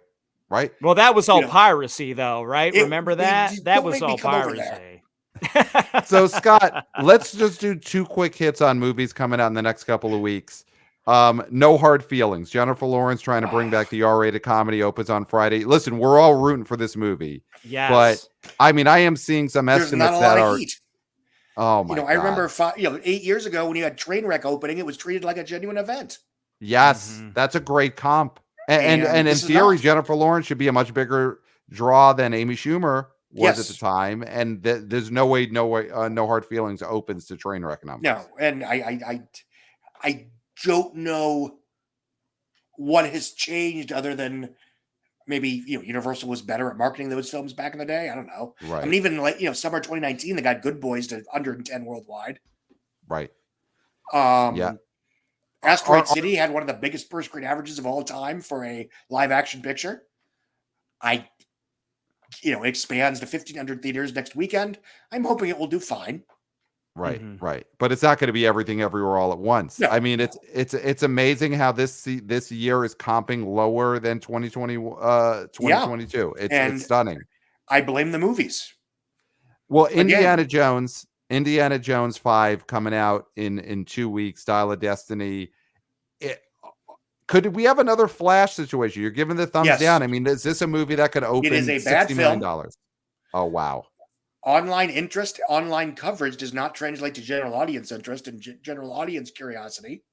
Well, that was all piracy, though, right? Remember that? That was all piracy. So, Scott, let's just do 2 quick hits on movies coming out in the next couple of weeks. No Hard Feelings. Jennifer Lawrence trying to bring back the R-rated comedy opens on Friday. Listen, we're all rooting for this movie. But Yes. I mean, I am seeing some There's not estimates a that lot of are, heat. oh my I remember God. 8 years ago when you had Trainwreck opening, it was treated like a genuine event. Yes, Mhm. that's a great comp. And in this is theory, not. Jennifer Lawrence should be a much bigger draw than Amy Schumer was at the Yes. time. And there's no way, No Hard Feelings opens to Trainwreck numbers. No, and I don't know what has changed other than maybe Universal was better at marketing those films back in the day. I don't know. Right. I mean, even like summer 2019, they got Good Boys to 110 worldwide. Right. Yeah. Asteroid Are- City had one of the biggest per screen averages of all time for a live action picture. It expands to 1,500 theaters next weekend. I'm hoping it will do fine. Right, Mhm. right. But it's not going to be everything everywhere all at once. No, I mean, it's amazing how this year is comping lower than 2022. and It's stunning. I blame the movies. Well, Again. Indiana Jones 5 coming out in 2 weeks, Dial of Destiny. Could we have another Flash situation? You're giving the thumbs Yes. down. I mean, is this a movie that could open It is a bad $60 million? film. Oh, wow. Online interest, online coverage does not translate to general audience interest and general audience curiosity.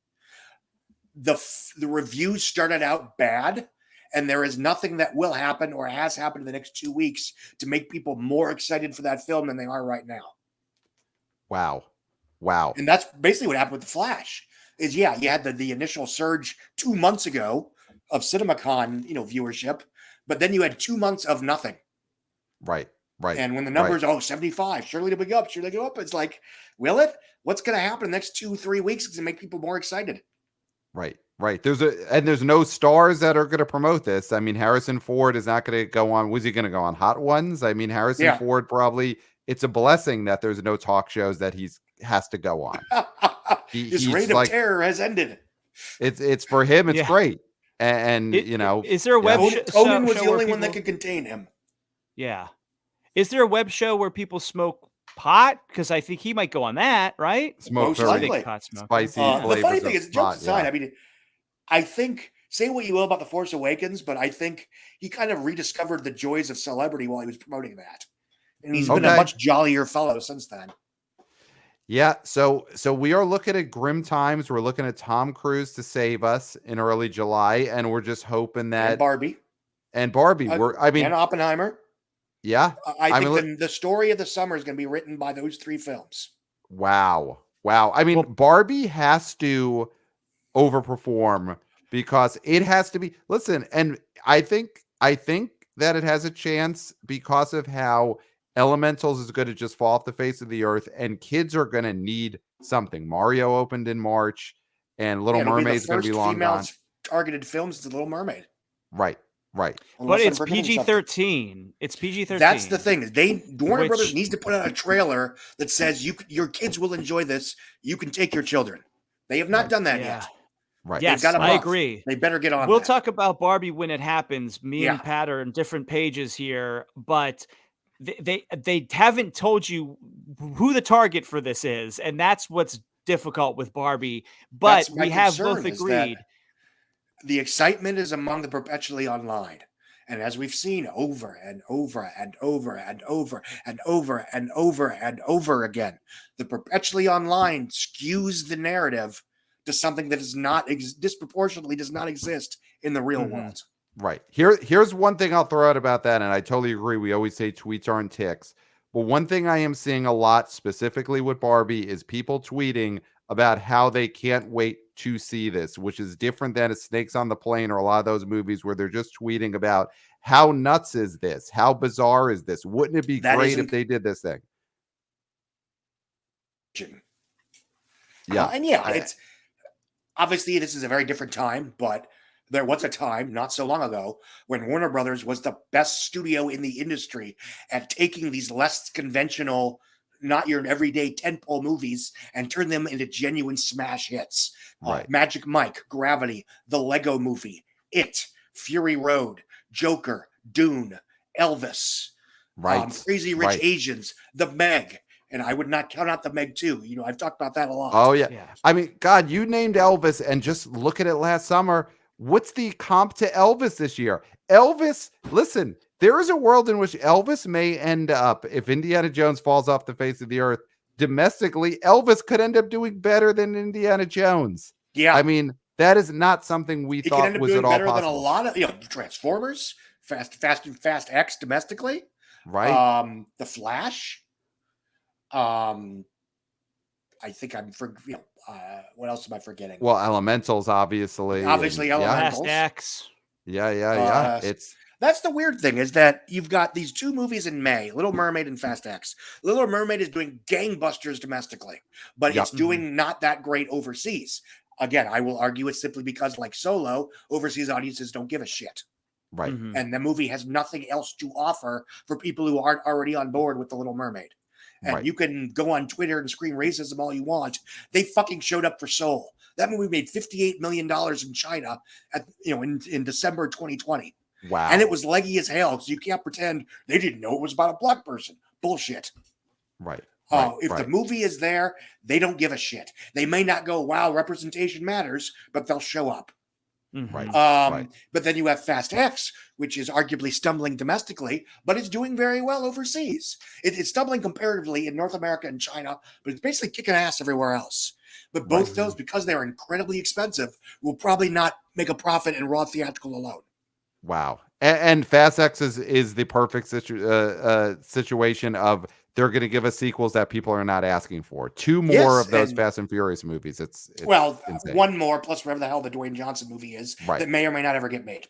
The reviews started out bad, and there is nothing that will happen or has happened in the next 2 weeks to make people more excited for that film than they are right now. Wow. And that's basically what happened with The Flash. Is you had the initial surge 2 months ago of CinemaCon, viewership, but then you had 2 months of nothing. Right. And when the numbers, 75, surely it'll go up, surely it'll go up. It's like, will it? What's going to happen in the next 2-3 weeks to make people more excited? Right. There's no stars that are going to promote this. I mean, Harrison Ford is not going to go on. Was he going to go on Hot Ones? I mean, Harrison Ford probably. It's a blessing that there's no talk shows that has to go on. His reign of terror has ended. It's for him. It's great. And is there a web show? Conan was the only one that could contain him. Yeah. Is there a web show where people smoke pot? Because I think he might go on that, right? Most likely. Spicy The funny thing is, jokes aside, yeah. I mean, I think, say what you will about The Force Awakens, but I think he kind of rediscovered the joys of celebrity while he was promoting that. And he's been a much jollier fellow since then. Yeah, so we are looking at grim times. We're looking at Tom Cruise to save us in early July, and we're just hoping that and Barbie. And Oppenheimer. Yeah, I think the story of the summer is going to be written by those 3 films. Wow. I mean, Barbie has to overperform because it has to be. Listen, and I think that it has a chance because of how Elementals is going to just fall off the face of the earth, and kids are going to need something. Mario opened in March, and Little Mermaid is going to be long gone. Targeted films is The Little Mermaid. Right. But it's PG-13. It's PG-13. That's the thing. Warner Brothers needs to put out a trailer that says your kids will enjoy this. You can take your children. They have not done that yet. Right. Yes, I agree. They better get on. We'll talk about Barbie when it happens. Me and Pat are in different pages here, but they haven't told you who the target for this is, and that's what's difficult with Barbie. But we have both agreed. The excitement is among the perpetually online. And as we've seen over and over and over and over and over and over and over again, the perpetually online skews the narrative to something that is not disproportionately does not exist in the real world. Right. Here's one thing I'll throw out about that, and I totally agree. We always say tweets aren't ticks. But one thing I am seeing a lot specifically with Barbie is people tweeting about how they can't wait to see this, which is different than a Snakes on the Plane or a lot of those movies where they're just tweeting about how nuts is this? How bizarre is this? Wouldn't it be great if they did this thing? Yeah. It's obviously this is a very different time, but there was a time not so long ago when Warner Brothers was the best studio in the industry at taking these less conventional, not your everyday tentpole movies and turn them into genuine smash hits. Right. Magic Mike, Gravity, The Lego Movie, It, Fury Road, Joker, Dune, Elvis, right? Crazy Rich Asians, The Meg, and I would not count out the Meg 2. You know, I've talked about that a lot. Oh yeah. Yeah. I mean, God, you named Elvis, and just look at it last summer. What's the comp to Elvis this year? Elvis, listen, there is a world in which Elvis may end up, if Indiana Jones falls off the face of the earth domestically, Elvis could end up doing better than Indiana Jones. Yeah. I mean, that is not something we He thought could end up was doing at all better possible. than a lot of, you know, Transformers, Fast X domestically. Right. The Flash. I think what else am I forgetting? Well, Elementals, obviously. Obviously, and, Elementals. Fast X. Yeah. It's That's the weird thing, is that you've got these two movies in May, Little Mermaid and Fast X. Little Mermaid is doing gangbusters domestically, but Yep. it's doing not that great overseas. Again, I will argue it's simply because, like Solo, overseas audiences don't give a shit. right. Mhm. And the movie has nothing else to offer for people who aren't already on board with The Little Mermaid. And Right. you can go on Twitter and scream racism all you want. They fucking showed up for Soul. That movie made $58 million in China in December 2020. Wow. And it was leggy as hell, so you can't pretend they didn't know it was about a black person. Bullshit. right. If the movie is there, they don't give a shit. They may not go, wow, representation matters, but they'll show up. Mhm. Right. But then you have Fast X, which is arguably stumbling domestically, but it's doing very well overseas. It's stumbling comparatively in North America and China, but it's basically kicking ass everywhere else. But both Right. those, because they're incredibly expensive, will probably not make a profit in raw theatrical alone. Wow. And Fast X is the perfect situation of they're going to give us sequels that people are not asking for. Two more Yes, of those and- Fast and Furious movies. It's insane. one more plus whatever the hell the Dwayne Johnson movie is Right. that may or may not ever get made.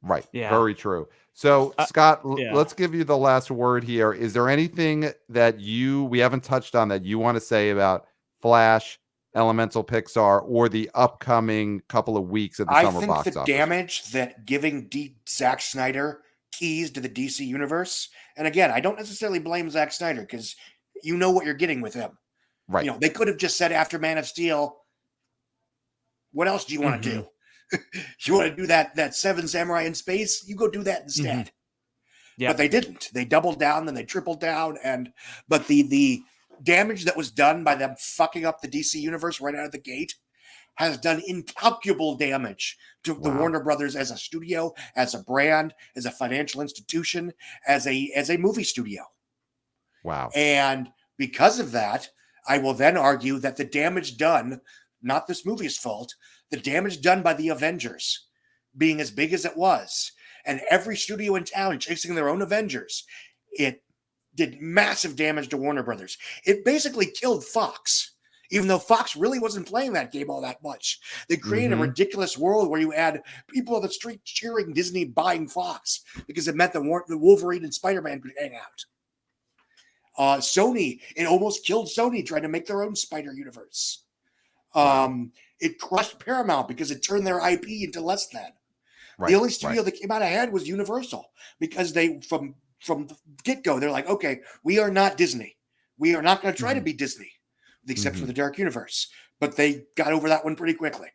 Right. Yeah. Very true. So, Scott, yeah. let's give you the last word here. Is there anything that we haven't touched on that you want to say about Flash, Elemental, Pixar, or the upcoming couple of weeks at the I summer think box the office? damage that giving Zack Snyder keys to the DC universe, and again, I don't necessarily blame Zack Snyder because you know what you're getting with him. Right. You know, they could have just said after Man of Steel, what else do you want to do? You want to do that Seven Samurai in space? You go do that instead. Yeah. But they didn't. They doubled down, then they tripled down, but the damage that was done by them fucking up the DC universe right out of the gate has done incalculable damage to the Warner Brothers as a studio, as a brand, as a financial institution, as a movie studio. Wow. And because of that, I will then argue that the damage done, not this movie's fault, the damage done by the Avengers being as big as it was, and every studio in town chasing their own Avengers, it did massive damage to Warner Brothers. It basically killed Fox. Even though Fox really wasn't playing that game all that much. They created a ridiculous world where you had people on the street cheering Disney buying Fox because it meant that the Wolverine and Spider-Man could hang out. Sony, it almost killed Sony trying to make their own Spider Universe. It crushed Paramount because it turned their IP into less than. Right. The only studio that came out ahead was Universal because they, from the get-go, they're like, okay, we are not Disney. We are not going to try to be Disney. Except for the Dark Universe, but they got over that one pretty quickly.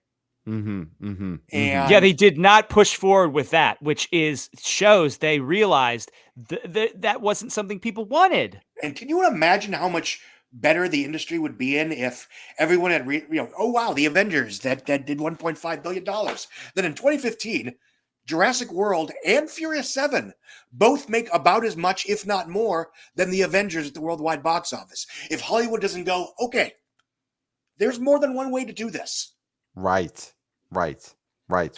And yeah, they did not push forward with that, which shows they realized that wasn't something people wanted. And can you imagine how much better the industry would be in if everyone had, oh wow, the Avengers that did $1.5 billion. Then in 2015, Jurassic World and Furious 7 both make about as much, if not more, than the Avengers at the worldwide box office. If Hollywood doesn't go, okay, there's more than one way to do this. Right.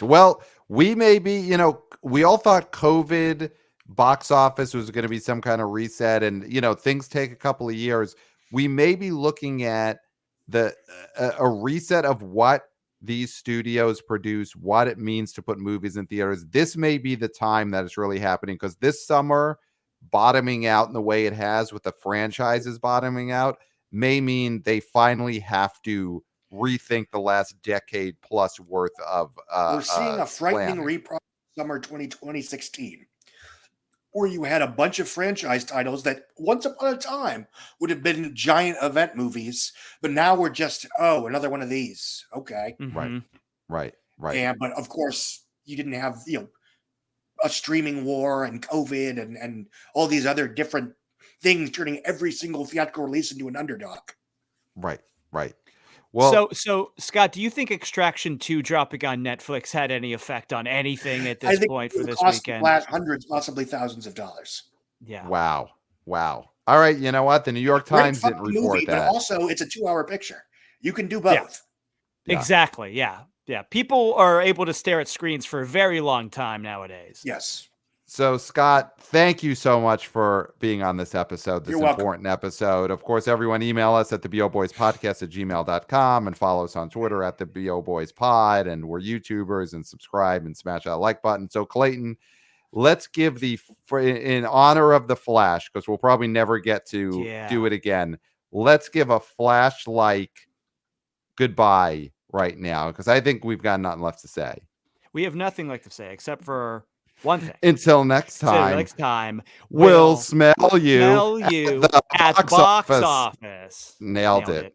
Well, we may be, we all thought COVID box office was going to be some kind of reset, and, things take a couple of years. We may be looking at a reset of what these studios produce, what it means to put movies in theaters. This may be the time that it's really happening, because this summer bottoming out in the way it has with the franchises bottoming out may mean they finally have to rethink the last decade plus worth of we're seeing a frightening reprocess summer 2016, where you had a bunch of franchise titles that once upon a time would have been giant event movies, but now we're just, another one of these. Okay. Right. And, but of course you didn't have, a streaming war and COVID and all these other different things, turning every single theatrical release into an underdog. Right. Well, so Scott, do you think Extraction 2 dropping on Netflix had any effect on anything at I this think point it for will this cost weekend? Flash hundreds, possibly thousands of dollars. Yeah. wow. All right, you know what? The New York Great Times didn't fucking report movie, but that. also it's a 2-hour picture. You can do both. Yeah. Exactly. Yeah. People are able to stare at screens for a very long time nowadays. Yes. So, Scott, thank you so much for being on this episode, this You're welcome. important episode. Of course, everyone email us at theboboyspodcast@gmail.com and follow us on Twitter at theboboyspod. And we're YouTubers, and subscribe and smash that like button. So, Clayton, let's give in honor of the Flash, because we'll probably never get to do it again. Let's give a Flash-like goodbye right now, because I think we've got nothing left to say. We have nothing left to say except for one thing. Until next time, we'll smell you at the box office. Nailed it.